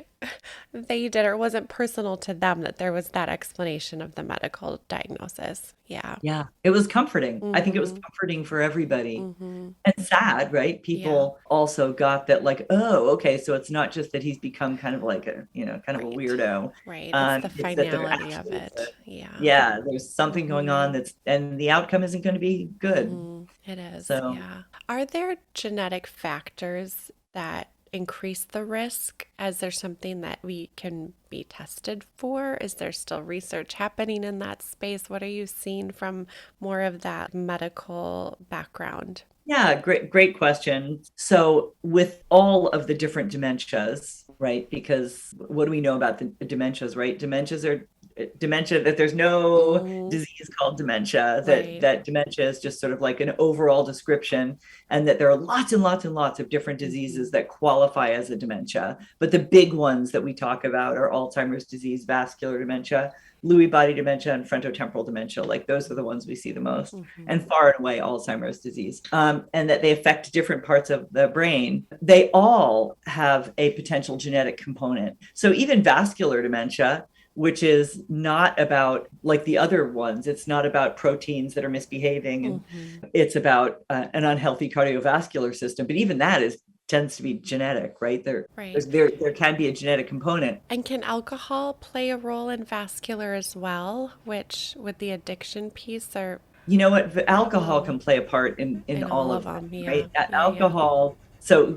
Speaker 1: did, or it wasn't personal to them, that there was that explanation of the medical diagnosis. Yeah.
Speaker 2: Yeah. It was comforting. I think it was comforting for everybody. And sad, right? People also got that, like, oh, okay, so it's not just that he's become kind of like a, kind of a weirdo.
Speaker 1: Right. It's the finality of it.
Speaker 2: Yeah. There's something going on and the outcome isn't going to be good.
Speaker 1: It is.
Speaker 2: So,
Speaker 1: yeah. Are there genetic factors that increase the risk? Is there something that we can be tested for? Is there still research happening in that space? What are you seeing from more of that medical background?
Speaker 2: Yeah, great question. So with all of the different dementias, right? Because what do we know about the dementias, right? Dementias are dementia, that there's no disease called dementia, that dementia is just sort of like an overall description, and that there are lots and lots and lots of different diseases that qualify as a dementia. But the big ones that we talk about are Alzheimer's disease, vascular dementia, Lewy body dementia, and frontotemporal dementia. Like, those are the ones we see the most, and far and away Alzheimer's disease, and that they affect different parts of the brain. They all have a potential genetic component. So even vascular dementia, which is not about, like the other ones, it's not about proteins that are misbehaving, and it's about an unhealthy cardiovascular system. But even that tends to be genetic, right? There can be a genetic component.
Speaker 1: And can alcohol play a role in vascular as well, which with the addiction piece, or?
Speaker 2: You know what? Alcohol can play a part in all of them, right? Alcohol. So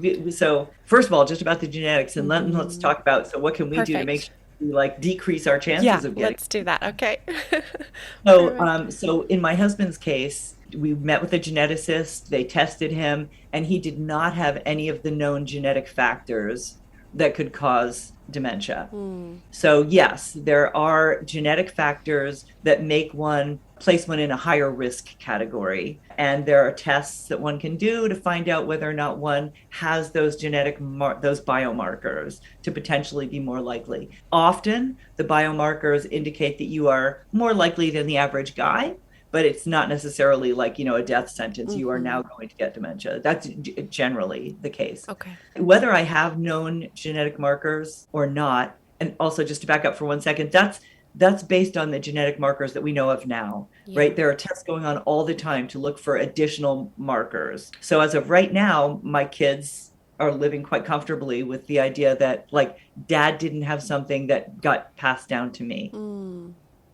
Speaker 2: first of all, just about the genetics, and let's talk about, so what can we do to make sure we decrease our chances of getting?
Speaker 1: Let's do that. Okay.
Speaker 2: So in my husband's case, We met with a geneticist, they tested him, and he did not have any of the known genetic factors that could cause dementia. So yes, there are genetic factors that place one in a higher risk category. And there are tests that one can do to find out whether or not one has those those biomarkers to potentially be more likely. Often the biomarkers indicate that you are more likely than the average guy, but it's not necessarily like, a death sentence. You are now going to get dementia. That's generally the case.
Speaker 1: Okay.
Speaker 2: Whether I have known genetic markers or not, and also just to back up for 1 second, that's based on the genetic markers that we know of now, right? There are tests going on all the time to look for additional markers. So as of right now, my kids are living quite comfortably with the idea that like dad didn't have something that got passed down to me.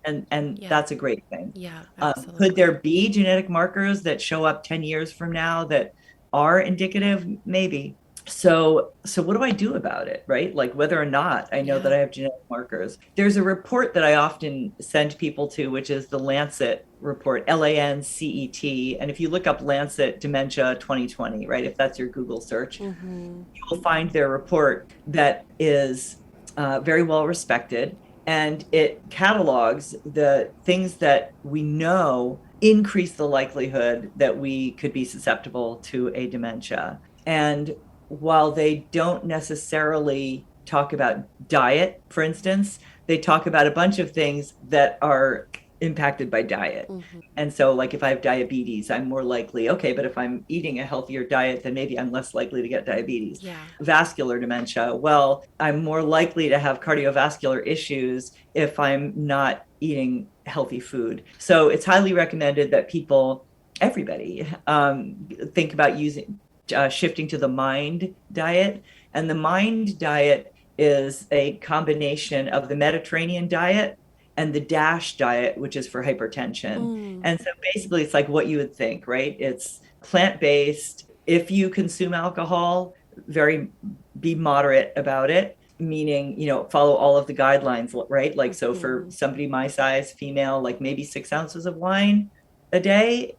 Speaker 2: And that's a great thing.
Speaker 1: Yeah, absolutely.
Speaker 2: Could there be genetic markers that show up 10 years from now that are indicative? Maybe. So what do I do about it, right? Like whether or not I know that I have genetic markers. There's a report that I often send people to, which is the Lancet report, LANCET. And if you look up Lancet Dementia 2020, right, if that's your Google search, you will find their report that is very well respected. And it catalogs the things that we know increase the likelihood that we could be susceptible to a dementia. And while they don't necessarily talk about diet, for instance, they talk about a bunch of things that are impacted by diet. And so like if I have diabetes, I'm more likely, okay, but if I'm eating a healthier diet, then maybe I'm less likely to get diabetes. Vascular dementia, well, I'm more likely to have cardiovascular issues if I'm not eating healthy food. So it's highly recommended that everybody think about shifting to the MIND diet. And the MIND diet is a combination of the Mediterranean diet and the DASH diet, which is for hypertension. And so basically it's like what you would think, right? It's plant-based. If you consume alcohol, be moderate about it, meaning, follow all of the guidelines, right? Like, so for somebody my size, female, like maybe 6 ounces of wine a day,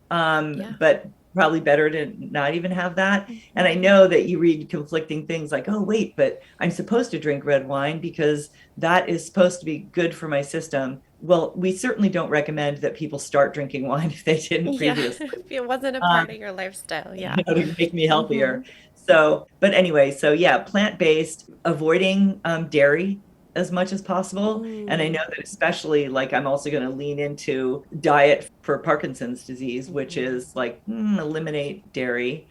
Speaker 2: but probably better to not even have that. And I know that you read conflicting things like, oh, wait, but I'm supposed to drink red wine because that is supposed to be good for my system. Well, we certainly don't recommend that people start drinking wine if they didn't previously.
Speaker 1: If it wasn't a part of your lifestyle,
Speaker 2: to make me healthier. So, but anyway, plant-based, avoiding dairy as much as possible. And I know that especially like I'm also going to lean into diet for Parkinson's disease, which is like eliminate dairy,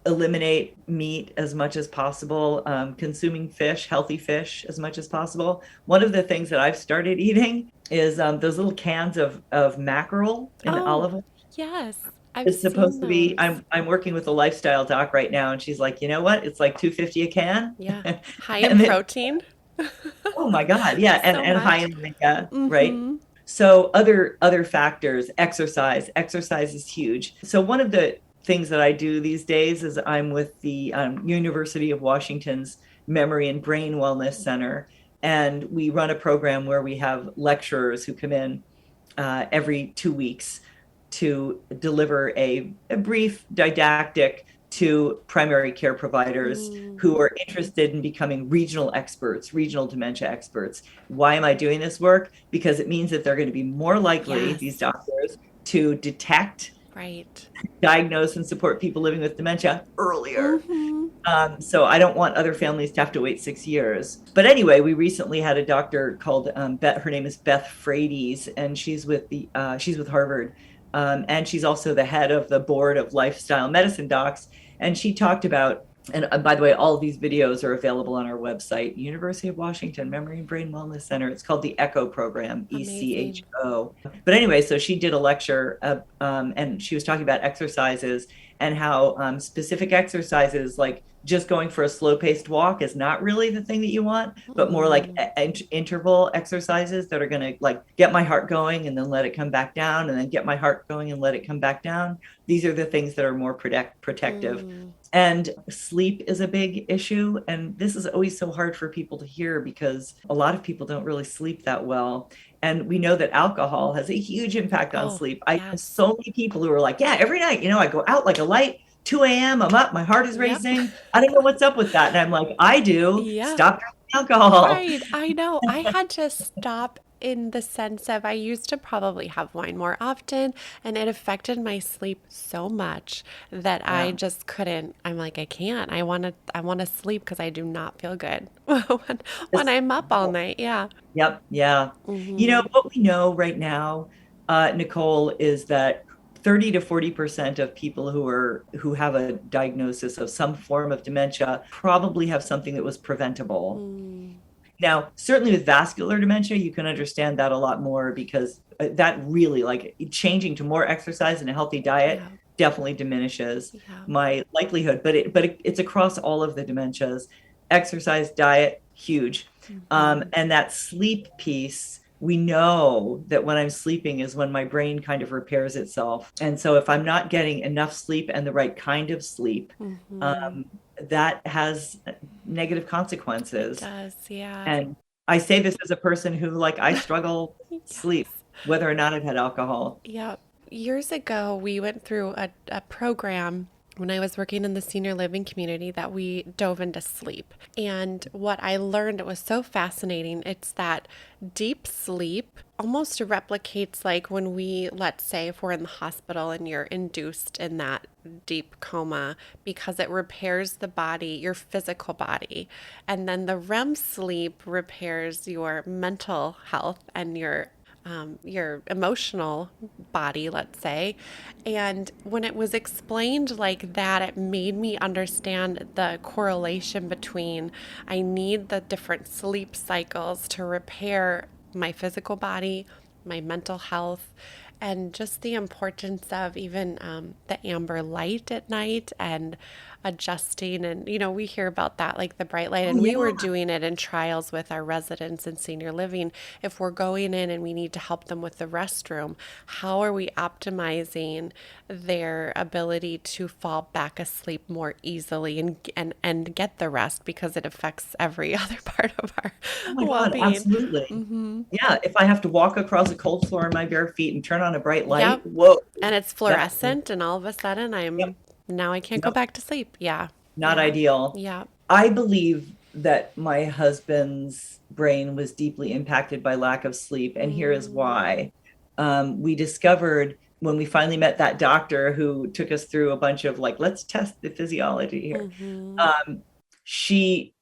Speaker 2: eliminate meat as much as possible, consuming healthy fish as much as possible. One of the things that I've started eating is those little cans of mackerel in olive oil.
Speaker 1: Yes.
Speaker 2: It's supposed to be, I'm working with a lifestyle doc right now, and she's like, you know what? It's like $2.50 a can.
Speaker 1: Yeah. High in protein.
Speaker 2: Oh my God. Yeah. And high in omega, right? So other factors, exercise is huge. So one of the things that I do these days is I'm with the University of Washington's Memory and Brain Wellness Center. And we run a program where we have lecturers who come in every 2 weeks to deliver a brief didactic to primary care providers who are interested in becoming regional dementia experts. Why am I doing this work? Because it means that they're going to be more likely, these doctors, to detect, diagnose, and support people living with dementia earlier. So I don't want other families to have to wait 6 years. But anyway, we recently had a doctor called her name is Beth Frades, and she's with Harvard. And she's also the head of the board of lifestyle medicine docs. And she talked about, and by the way, all of these videos are available on our website, University of Washington Memory and Brain Wellness Center. It's called the ECHO program, ECHO. But anyway, so she did a lecture and she was talking about exercises and how specific exercises like just going for a slow-paced walk is not really the thing that you want, but more like interval exercises that are going to like get my heart going and then let it come back down, and then get my heart going and let it come back down. These are the things that are more protective. And sleep is a big issue. And this is always so hard for people to hear because a lot of people don't really sleep that well. And we know that alcohol has a huge impact on
Speaker 1: Oh,
Speaker 2: sleep. I know
Speaker 1: yes.
Speaker 2: so many people who are like, yeah, every night, I go out like a light, 2 a.m., I'm up, my heart is
Speaker 1: Yep.
Speaker 2: racing. I don't know what's up with that. And I'm like, I do.
Speaker 1: Yeah.
Speaker 2: Stop drinking alcohol.
Speaker 1: Right. I know. I had to stop in the sense of I used to probably have wine more often, and it affected my sleep so much that I
Speaker 2: Yeah.
Speaker 1: just couldn't. I'm like, I can't. I want to sleep because I do not feel good when
Speaker 2: This-
Speaker 1: I'm up all night. Yeah.
Speaker 2: Yep. Yeah.
Speaker 1: Hmm.
Speaker 2: What we know right now, Nicole, is that 30 to 40% of people who have a diagnosis of some form of dementia probably have something that was preventable.
Speaker 1: Mm,
Speaker 2: Now, certainly with vascular dementia, you can understand that a lot more because that really, like, changing to more exercise and a healthy diet
Speaker 1: yeah.
Speaker 2: definitely diminishes
Speaker 1: Yeah.
Speaker 2: my likelihood. But it's across all of the dementias. Exercise, diet, huge.
Speaker 1: Hmm.
Speaker 2: And that sleep piece, we know that when I'm sleeping is when my brain kind of repairs itself. And so if I'm not getting enough sleep and the right kind of sleep,
Speaker 1: Hmm.
Speaker 2: um, that has negative
Speaker 1: It
Speaker 2: consequences.
Speaker 1: does. Yeah.
Speaker 2: And I say this as a person who, like, I struggle sleep,
Speaker 1: Yes.
Speaker 2: whether or not I've had alcohol.
Speaker 1: Yeah. Years ago, we went through a program when I was working in the senior living community that we dove into sleep. And what I learned, it was so fascinating. It's that deep sleep almost replicates like when we, let's say, if we're in the hospital and you're induced in that deep coma because it repairs the body, your physical body. And then the REM sleep repairs your mental health and your emotional body, let's say. And when it was explained like that, it made me understand the correlation between I need the different sleep cycles to repair my physical body, my mental health, and just the importance of even the amber light at night and adjusting. And, we hear about that, like the bright light.
Speaker 2: Oh,
Speaker 1: And we were
Speaker 2: yeah.
Speaker 1: doing it in trials with our residents in senior living. If we're going in and we need to help them with the restroom, how are we optimizing their ability to fall back asleep more easily and get the rest because it affects every other part of our
Speaker 2: Oh my God,
Speaker 1: well-being.
Speaker 2: absolutely.
Speaker 1: Hmm.
Speaker 2: Yeah, if I have to walk across a cold floor in my bare feet and turn on a bright light,
Speaker 1: Yep.
Speaker 2: whoa,
Speaker 1: And it's
Speaker 2: that,
Speaker 1: fluorescent, and all of a sudden
Speaker 2: yep,
Speaker 1: now I can't go
Speaker 2: yep,
Speaker 1: back to sleep. Yeah.
Speaker 2: not
Speaker 1: Yeah.
Speaker 2: ideal.
Speaker 1: Yeah.
Speaker 2: I believe that my husband's brain was deeply impacted by lack of sleep, and here is
Speaker 1: Mm,
Speaker 2: why. We discovered when we finally met that doctor who took us through a bunch of, like, let's test the physiology here.
Speaker 1: mm-hmm.
Speaker 2: Um, she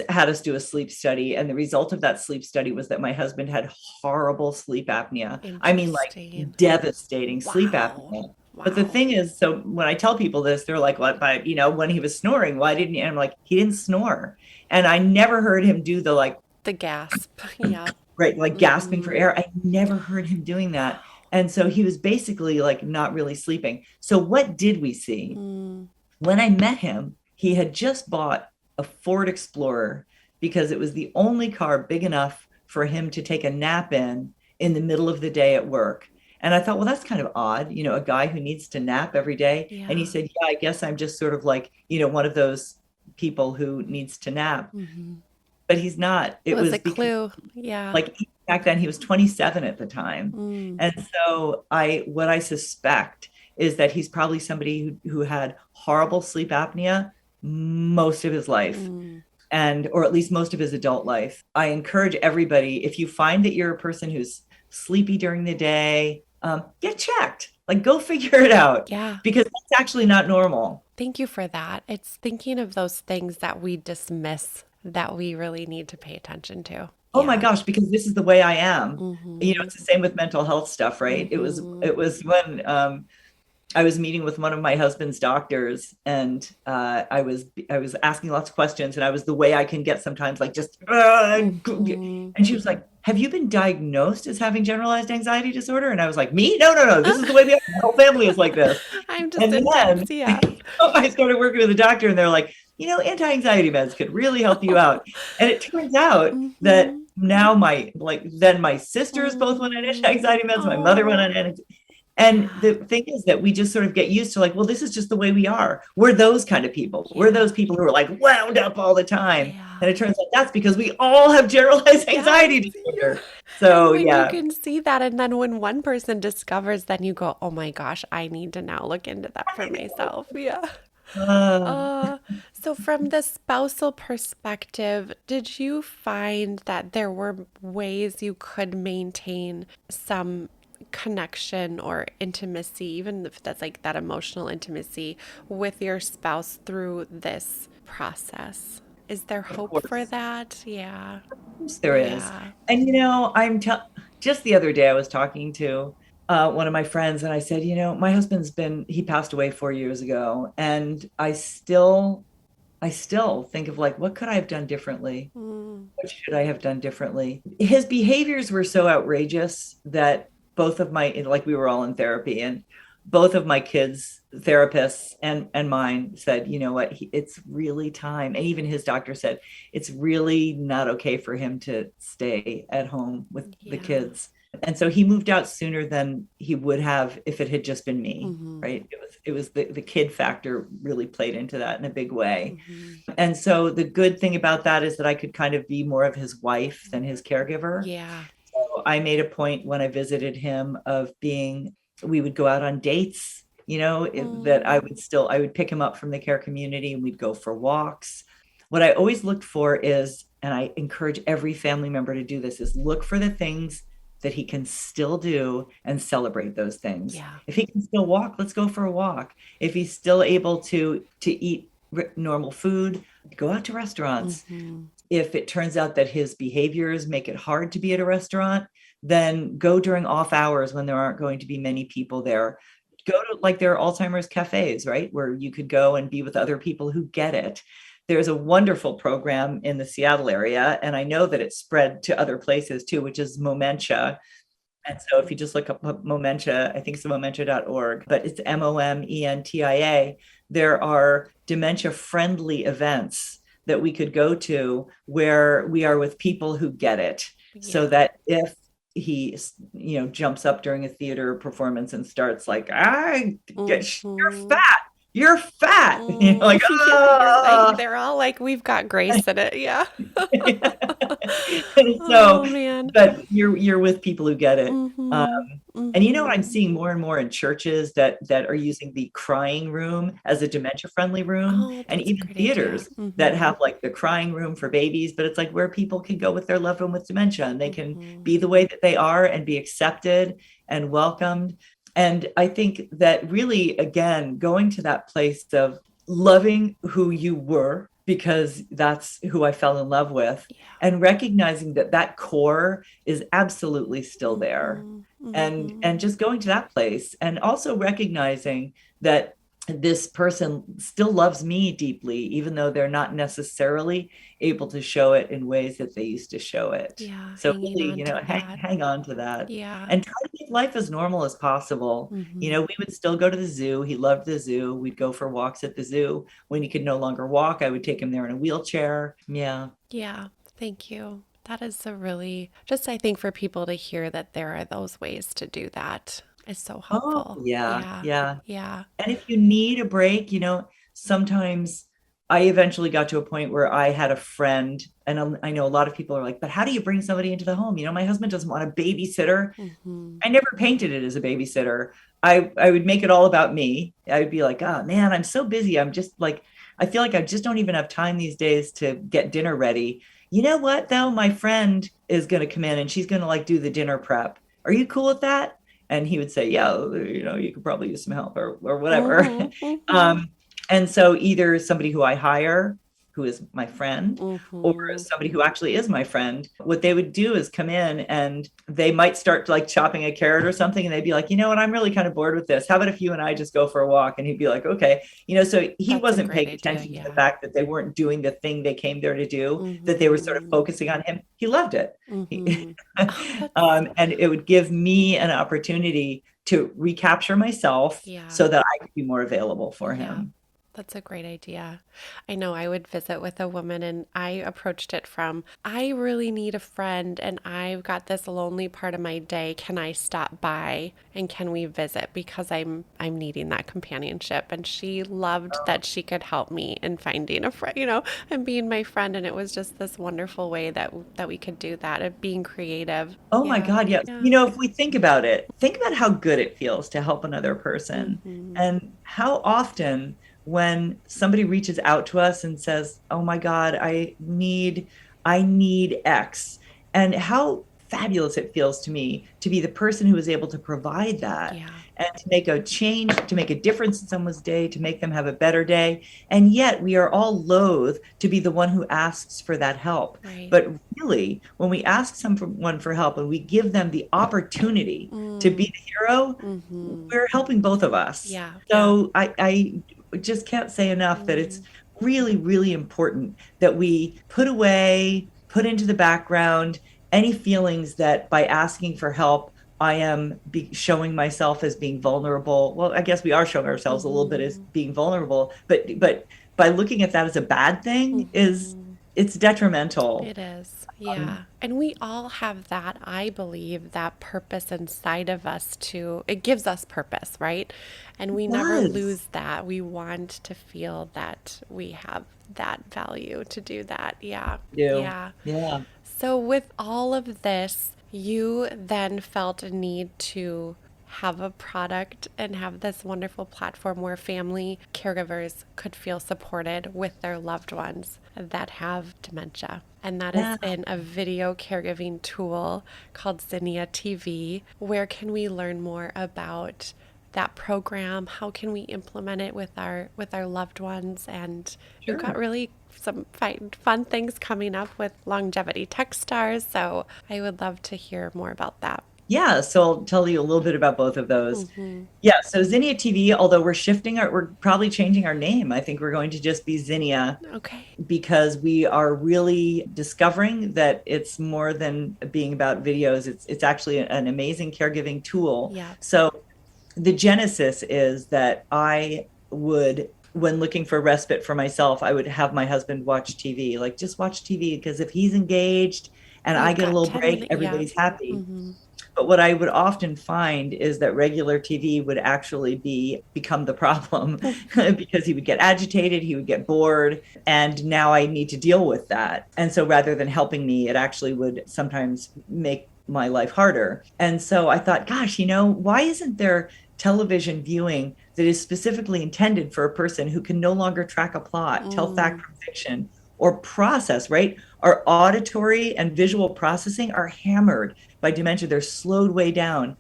Speaker 2: had us do a sleep study, and the result of that sleep study was that my husband had horrible sleep apnea. I mean, like,
Speaker 1: Interesting.
Speaker 2: devastating sleep
Speaker 1: Wow.
Speaker 2: apnea. But the
Speaker 1: Wow.
Speaker 2: thing is, so when I tell people this, they're like, "What? But when he was snoring, why didn't you?" And I'm like, "He didn't snore," and I never heard him do the, like,
Speaker 1: The gasp. Yeah.
Speaker 2: right, like gasping for
Speaker 1: Mm-hmm.
Speaker 2: air. I never heard him doing that, and so he was basically like not really sleeping. So what did we see?
Speaker 1: Mm,
Speaker 2: When I met him, he had just bought a Ford Explorer because it was the only car big enough for him to take a nap in the middle of the day at work. And I thought, well, that's kind of odd, a guy who needs to nap every day. And he
Speaker 1: yeah.
Speaker 2: said, yeah, I guess I'm just sort of like, one of those people who needs to nap.
Speaker 1: Mm-hmm.
Speaker 2: But he's not.
Speaker 1: It
Speaker 2: It
Speaker 1: was a
Speaker 2: was because,
Speaker 1: clue. Yeah.
Speaker 2: like, back then he was 27 at the time.
Speaker 1: Mm,
Speaker 2: And so what I suspect is that he's probably somebody who had horrible sleep apnea most of his life,
Speaker 1: mm.
Speaker 2: and or at least most of his adult life. I encourage everybody, if you find that you're a person who's sleepy during the day, get checked. Like, go figure it out,
Speaker 1: Yeah.
Speaker 2: because that's actually not normal.
Speaker 1: Thank you for that. It's thinking of those things that we dismiss that we really need to pay attention to.
Speaker 2: Oh my
Speaker 1: Yeah.
Speaker 2: gosh, because this is the way I am.
Speaker 1: Mm-hmm.
Speaker 2: It's the same with mental health stuff, right? It was
Speaker 1: Mm-hmm.
Speaker 2: it was when I was meeting with one of my husband's doctors, and I was asking lots of questions, and I was the way I can get sometimes, like, just
Speaker 1: Mm-hmm.
Speaker 2: and she was like, "Have you been diagnosed as having generalized anxiety disorder?" And I was like, "Me? No, no, no. This is the way my whole family is like this."
Speaker 1: I'm just
Speaker 2: And
Speaker 1: intense.
Speaker 2: then
Speaker 1: Yeah.
Speaker 2: I started working with a doctor, and they're like, anti-anxiety meds could really help you out. And it turns out that
Speaker 1: Mm-hmm.
Speaker 2: now then my sisters both went on
Speaker 1: Mm-hmm.
Speaker 2: anti-anxiety meds, my mother went
Speaker 1: Oh,
Speaker 2: on anxiety, And
Speaker 1: Yeah.
Speaker 2: the thing is that we just sort of get used to like, well, this is just the way we are. We're those kind of people. We're
Speaker 1: Yeah.
Speaker 2: those people who are like wound up all the time.
Speaker 1: Yeah.
Speaker 2: And it turns out that's because we all have generalized
Speaker 1: Yes.
Speaker 2: anxiety
Speaker 1: Yeah.
Speaker 2: disorder.
Speaker 1: And
Speaker 2: So
Speaker 1: when you
Speaker 2: yeah.
Speaker 1: can see that, and then when one person discovers, then you go, oh my gosh, I need to now look into that for myself. Yeah.
Speaker 2: Uh,
Speaker 1: Uh, so from the spousal perspective, did you find that there were ways you could maintain some connection or intimacy, even if that's like that emotional intimacy with your spouse through this process? Is there
Speaker 2: of
Speaker 1: hope for
Speaker 2: course.
Speaker 1: that? Yeah.
Speaker 2: Course there is.
Speaker 1: Yeah.
Speaker 2: And just the other day I was talking to one of my friends and I said, my he passed away 4 years ago, and I still think of like, what could I have done differently?
Speaker 1: Mm,
Speaker 2: What should I have done differently? His behaviors were so outrageous that like we were all in therapy, and both of my kids' therapists and mine said, you know what, it's really time. And even his doctor said, it's really not okay for him to stay at home with the
Speaker 1: yeah.
Speaker 2: kids. And so he moved out sooner than he would have if it had just been me,
Speaker 1: Mm-hmm.
Speaker 2: right? It was the kid factor really played into that in a big way.
Speaker 1: Mm-hmm.
Speaker 2: And so the good thing about that is that I could kind of be more of his wife than his caregiver.
Speaker 1: Yeah.
Speaker 2: So I made a point when I visited him of we would go out on dates, that
Speaker 1: Mm,
Speaker 2: I would pick him up from the care community and we'd go for walks. What I always looked for is, and I encourage every family member to do this, is look for the things that he can still do and celebrate those things.
Speaker 1: yeah.
Speaker 2: If he can still walk, let's go for a walk. If he's still able to eat normal food, go out to restaurants.
Speaker 1: Mm-hmm.
Speaker 2: If it turns out that his behaviors make it hard to be at a restaurant, then go during off hours when there aren't going to be many people there. Go to, like, there are Alzheimer's cafes, right, where you could go and be with other people who get it. There's a wonderful program in the Seattle area, and I know that it's spread to other places too, which is Momentia. And so if you just look up Momentia, I think it's momentia.org, but it's MOMENTIA. There are dementia friendly events that we could go to where we are with people who get it. So
Speaker 1: Yeah.
Speaker 2: that if he, jumps up during a theater performance and starts like, you're
Speaker 1: Mm-hmm.
Speaker 2: fat, you're fat,
Speaker 1: Mm.
Speaker 2: like,
Speaker 1: Yeah, you're
Speaker 2: oh.
Speaker 1: like, they're all like, we've got grace in it. Yeah.
Speaker 2: And so,
Speaker 1: Oh man.
Speaker 2: but you're with people who get it.
Speaker 1: Mm-hmm.
Speaker 2: And I'm
Speaker 1: Mm-hmm.
Speaker 2: seeing more and more in churches that are using the crying room as a dementia friendly room,
Speaker 1: Oh,
Speaker 2: and
Speaker 1: that's a
Speaker 2: even
Speaker 1: great idea.
Speaker 2: theaters that
Speaker 1: Mm-hmm.
Speaker 2: have like the crying room for babies, but it's like where people can go with their loved one with dementia and they can
Speaker 1: Mm-hmm.
Speaker 2: be the way that they are and be accepted and welcomed. And I think that really, again, going to that place of loving who you were, because that's who I fell in love with,
Speaker 1: Yeah.
Speaker 2: and recognizing that that core is absolutely still there,
Speaker 1: Mm-hmm.
Speaker 2: and
Speaker 1: Mm-hmm.
Speaker 2: just going to that place, and also recognizing that this person still loves me deeply, even though they're not necessarily able to show it in ways that they used to show it.
Speaker 1: Yeah.
Speaker 2: So
Speaker 1: Hanging
Speaker 2: really,
Speaker 1: on to that.
Speaker 2: hang on to that
Speaker 1: Yeah.
Speaker 2: and try to make life as normal as possible.
Speaker 1: Mm-hmm.
Speaker 2: We would still go to the zoo. He loved the zoo. We'd go for walks at the zoo. When he could no longer walk, I would take him there in a wheelchair. Yeah.
Speaker 1: Yeah. Thank you. That is a really, just I think for people to hear that there are those ways to do that is so
Speaker 2: Oh,
Speaker 1: helpful.
Speaker 2: yeah.
Speaker 1: Yeah.
Speaker 2: Yeah.
Speaker 1: Yeah.
Speaker 2: And if you need a break, sometimes I eventually got to a point where I had a friend, and I know a lot of people are like, but how do you bring somebody into the home? My husband doesn't want a babysitter.
Speaker 1: Mm-hmm.
Speaker 2: I never painted it as a babysitter. I would make it all about me. I would be like, oh man, I'm so busy. I'm just like, I feel like I just don't even have time these days to get dinner ready. You know what, though? My friend is going to come in and she's going to like do the dinner prep. Are you cool with that? And he would say, yeah, you could probably use some help or whatever.
Speaker 1: Mm-hmm. Mm-hmm.
Speaker 2: And so either somebody who I hire, who is my friend, or
Speaker 1: Mm-hmm.
Speaker 2: somebody who actually is my friend, what they would do is come in and they might start like chopping a carrot or something. And they'd be like, you know what, I'm really kind of bored with this. How about if you and I just go for a walk? And he'd be like, okay. So he
Speaker 1: That's a
Speaker 2: wasn't
Speaker 1: great
Speaker 2: paying
Speaker 1: idea.
Speaker 2: attention to the
Speaker 1: Yeah.
Speaker 2: fact that they weren't doing the thing they came there to do, that they were sort of
Speaker 1: Mm-hmm.
Speaker 2: focusing on him. He loved it.
Speaker 1: Mm-hmm. Oh, that's,
Speaker 2: And it would give me an opportunity to recapture myself
Speaker 1: yeah.
Speaker 2: so that I could be more available for
Speaker 1: Yeah.
Speaker 2: him.
Speaker 1: That's a great idea. I know I would visit with a woman and I approached it from, I really need a friend and I've got this lonely part of my day. Can I stop by and can we visit? Because I'm needing that companionship. And she loved that she could help me in finding a friend, and being my friend. And it was just this wonderful way that we could do that, of being creative.
Speaker 2: Oh my
Speaker 1: Yeah.
Speaker 2: God, yes.
Speaker 1: Yeah.
Speaker 2: If we think about it, think about how good it feels to help another person.
Speaker 1: Mm-hmm.
Speaker 2: And how often when somebody reaches out to us and says, "Oh my God, I need X." And how fabulous it feels to me to be the person who is able to provide that
Speaker 1: Yeah.
Speaker 2: and to make a change, to make a difference in someone's day, to make them have a better day. And yet we are all loath to be the one who asks for that help.
Speaker 1: Right.
Speaker 2: But really, when we ask someone for help and we give them the opportunity to be the hero, we're helping both of us.
Speaker 1: Yeah.
Speaker 2: So I just can't say enough that it's really, really important that we put into the background any feelings that by asking for help, I am showing myself as being vulnerable. Well, I guess we are showing ourselves a little bit as being vulnerable, but by looking at that as a bad thing it's detrimental.
Speaker 1: It is. Yeah. And we all have that, I believe, that purpose inside of us it gives us purpose, right? And we never lose that. We want to feel that we have that value to do that. Yeah. Yeah.
Speaker 2: Yeah.
Speaker 1: So with all of this, you then felt a need to have a product and have this wonderful platform where family caregivers could feel supported with their loved ones that have dementia. And that is in a video caregiving tool called Zinnia TV. Where can we learn more about that program? How can we implement it with our loved ones? And we've got really some fun things coming up with longevity tech stars. So I would love to hear more about that.
Speaker 2: Yeah, so I'll tell you a little bit about both of those. Yeah, so Zinnia TV, although we're probably changing our name. I think we're going to just be Zinnia.
Speaker 1: Okay.
Speaker 2: Because we are really discovering that it's more than being about videos. It's actually an amazing caregiving tool.
Speaker 1: Yeah.
Speaker 2: So the genesis is that when looking for respite for myself, I would have my husband watch TV, like just watch TV, because if he's engaged and I get a little break, everybody's happy. But what I would often find is that regular TV would actually become the problem because he would get agitated, he would get bored, and now I need to deal with that. And so rather than helping me, it actually would sometimes make my life harder. And so I thought, gosh, why isn't there television viewing that is specifically intended for a person who can no longer track a plot, tell fact from fiction, or process, right? Our auditory and visual processing are hammered by dementia. They're slowed way down.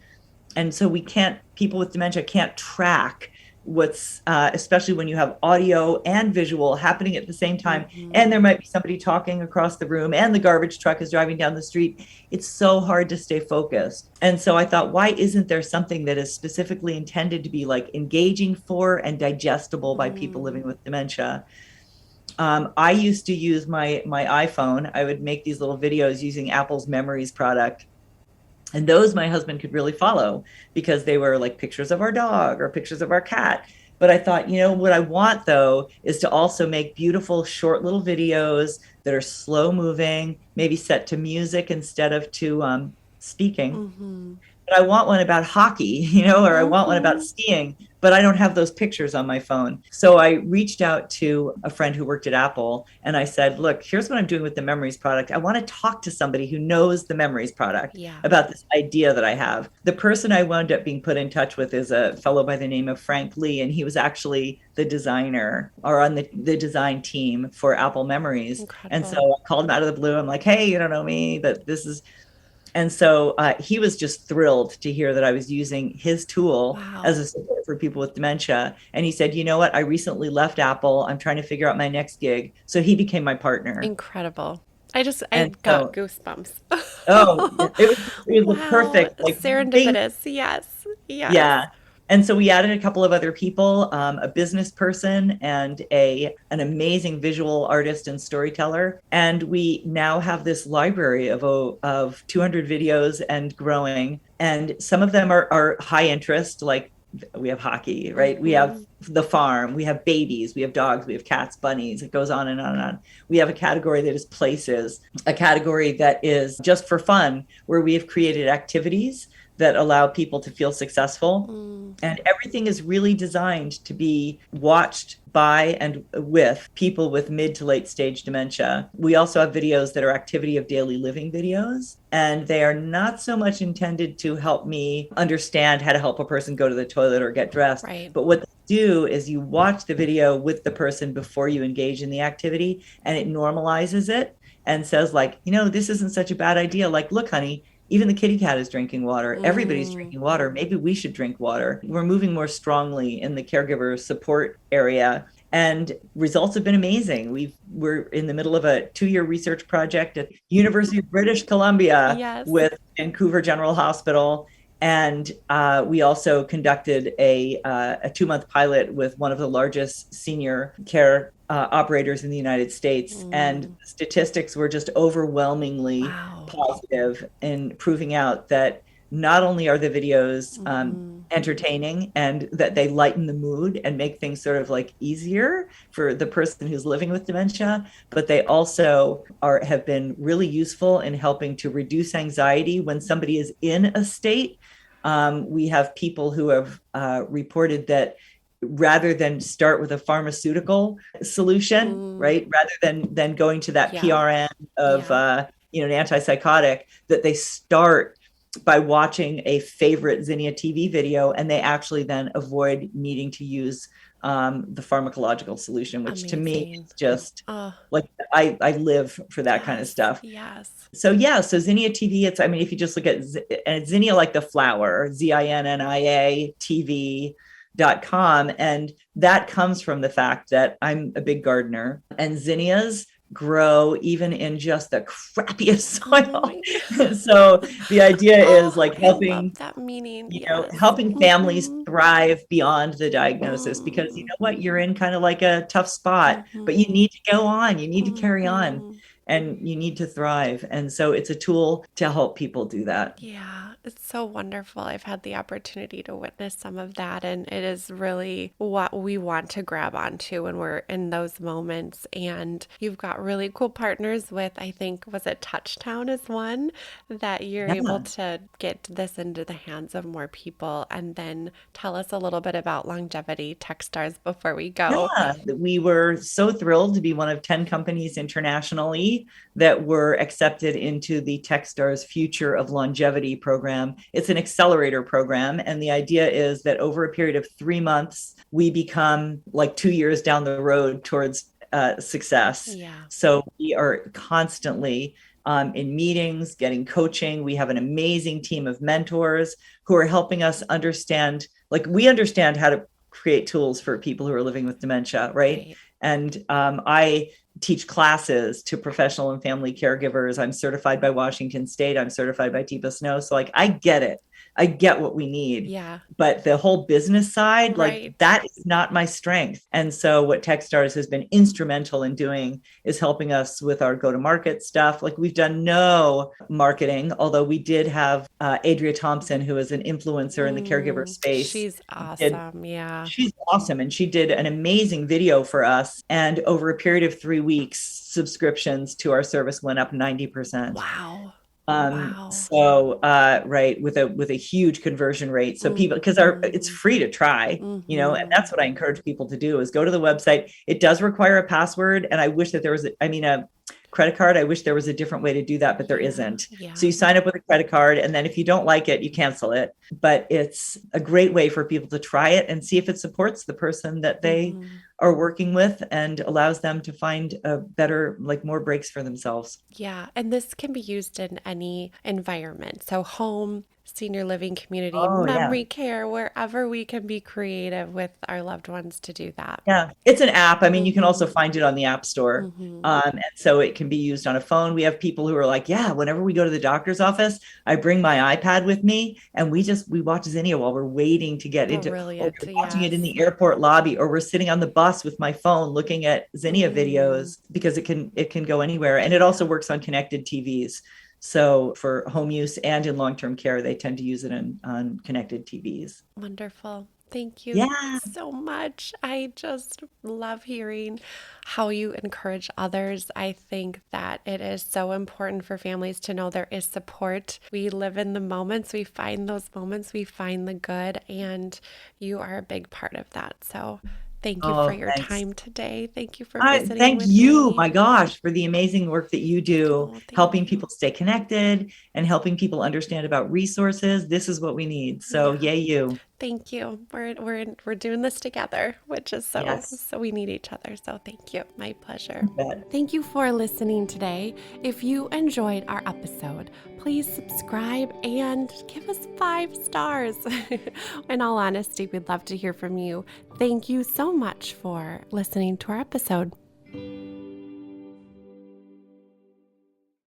Speaker 2: And so people with dementia can't track what's, especially when you have audio and visual happening at the same time. And there might be somebody talking across the room and the garbage truck is driving down the street. It's so hard to stay focused. And so I thought, why isn't there something that is specifically intended to be like engaging for and digestible by people living with dementia? I used to use my iPhone. I would make these little videos using Apple's Memories product. And those my husband could really follow because they were like pictures of our dog or pictures of our cat. But I thought, what I want, though, is to also make beautiful short little videos that are slow moving, maybe set to music instead of to speaking. But I want one about hockey, or I want one about skiing, but I don't have those pictures on my phone. So I reached out to a friend who worked at Apple and I said, look, here's what I'm doing with the Memories product. I want to talk to somebody who knows the Memories product about this idea that I have. The person I wound up being put in touch with is a fellow by the name of Frank Lee, and he was actually the designer or on the design team for Apple Memories. Incredible. And so I called him out of the blue. I'm like, hey, you don't know me, but this is... And so he was just thrilled to hear that I was using his tool as a support for people with dementia. And he said, you know what? I recently left Apple. I'm trying to figure out my next gig. So he became my partner.
Speaker 1: Incredible. I got goosebumps.
Speaker 2: It was perfect. Like,
Speaker 1: serendipitous. Yes.
Speaker 2: Yeah. And so we added a couple of other people, a business person and an amazing visual artist and storyteller. And we now have this library of 200 videos and growing. And some of them are high interest, like we have hockey, right? We have the farm, we have babies, we have dogs, we have cats, bunnies. It goes on and on and on. We have a category that is places, a category that is just for fun, where we have created activities that allow people to feel successful. And everything is really designed to be watched by and with people with mid to late stage dementia. We also have videos that are activity of daily living videos, and they are not so much intended to help me understand how to help a person go to the toilet or get dressed.
Speaker 1: Right.
Speaker 2: But what they do is you watch the video with the person before you engage in the activity, and it normalizes it and says, like, this isn't such a bad idea. Like, look, honey, even the kitty cat is drinking water. Everybody's drinking water. Maybe we should drink water. We're moving more strongly in the caregiver support area, and results have been amazing. We're in the middle of a 2-year research project at University of British Columbia with Vancouver General Hospital. And we also conducted a 2-month pilot with one of the largest senior care operators in the United States. And statistics were just overwhelmingly positive in proving out that not only are the videos entertaining and that they lighten the mood and make things sort of like easier for the person who's living with dementia, but they also have been really useful in helping to reduce anxiety when somebody is in a state. We have people who have reported that rather than start with a pharmaceutical solution, right, rather than going to that PRN of an antipsychotic, that they start by watching a favorite Zinnia TV video, and they actually then avoid needing to use the pharmacological solution, which to me is just like I live for that kind of stuff. So Zinnia TV, if you just look at and it's Zinnia like the flower, ZINNIA TV.com, and that comes from the fact that I'm a big gardener, and zinnias grow even in just the crappiest soil. So the idea is like helping
Speaker 1: that meaning,
Speaker 2: helping families thrive beyond the diagnosis, because you know what, you're in kind of like a tough spot, but you need to go on, you need to carry on, and you need to thrive. And so it's a tool to help people do that.
Speaker 1: Yeah, it's so wonderful. I've had the opportunity to witness some of that, and it is really what we want to grab onto when we're in those moments. And you've got really cool partners with, I think, was it Touchtown is one, that you're able to get this into the hands of more people. And then tell us a little bit about longevity Techstars before we go.
Speaker 2: Yeah, we were so thrilled to be one of 10 companies internationally that were accepted into the Techstars Future of Longevity program. It's an accelerator program, and the idea is that over a period of 3 months, we become like 2 years down the road towards success. So we are constantly in meetings, getting coaching. We have an amazing team of mentors who are helping us understand, like, we understand how to create tools for people who are living with dementia, right? And I teach classes to professional and family caregivers. I'm certified by Washington State. I'm certified by TIPA Snow. So like, I get it. I get what we need. But the whole business side, like that is not my strength. And so what Techstars has been instrumental in doing is helping us with our go-to-market stuff. Like, we've done no marketing, although we did have Adria Thompson, who is an influencer in the caregiver space.
Speaker 1: She's awesome.
Speaker 2: She's awesome. And she did an amazing video for us. And over a period of 3 weeks, subscriptions to our service went up 90%.
Speaker 1: Wow.
Speaker 2: So, with a huge conversion rate. So people, because it's free to try, and that's what I encourage people to do, is go to the website. It does require a password. And I wish that there was, a credit card. I wish there was a different way to do that, but there isn't. So you sign up with a credit card, and then if you don't like it, you cancel it. But it's a great way for people to try it and see if it supports the person that they are working with and allows them to find a better, like, more breaks for themselves.
Speaker 1: Yeah. And this can be used in any environment. So home, senior living community, memory care, wherever we can be creative with our loved ones to do that.
Speaker 2: Yeah, it's an app. I mean, you can also find it on the App Store. And so it can be used on a phone. We have people who are like, whenever we go to the doctor's office, I bring my iPad with me, and we watch Zinnia while we're waiting to get into, or we're watching it in the airport lobby, or we're sitting on the bus with my phone looking at Zinnia videos, because it can go anywhere. And it also works on connected TVs. So for home use and in long-term care, they tend to use it on connected TVs.
Speaker 1: Wonderful. Thank you
Speaker 2: Yeah.
Speaker 1: so much. I just love hearing how you encourage others. I think that it is so important for families to know there is support. We live in the moments, we find those moments, we find the good, and you are a big part of that. So thank you for
Speaker 2: Oh,
Speaker 1: your
Speaker 2: thanks.
Speaker 1: time today. Thank you for
Speaker 2: I
Speaker 1: visiting
Speaker 2: thank
Speaker 1: with
Speaker 2: you,
Speaker 1: me.
Speaker 2: my gosh, for the amazing work that you do,
Speaker 1: Oh, thank
Speaker 2: helping
Speaker 1: you.
Speaker 2: people stay connected and helping people understand about resources. This is what we need. So,
Speaker 1: Yeah.
Speaker 2: yay, you.
Speaker 1: Thank you. We're doing this together, which is
Speaker 2: Yes,
Speaker 1: so we need each other. So thank you. My pleasure.
Speaker 2: you bet.
Speaker 1: Thank you for listening today. If you enjoyed our episode, please subscribe and give us 5 stars. In all honesty, we'd love to hear from you. Thank you so much for listening to our episode.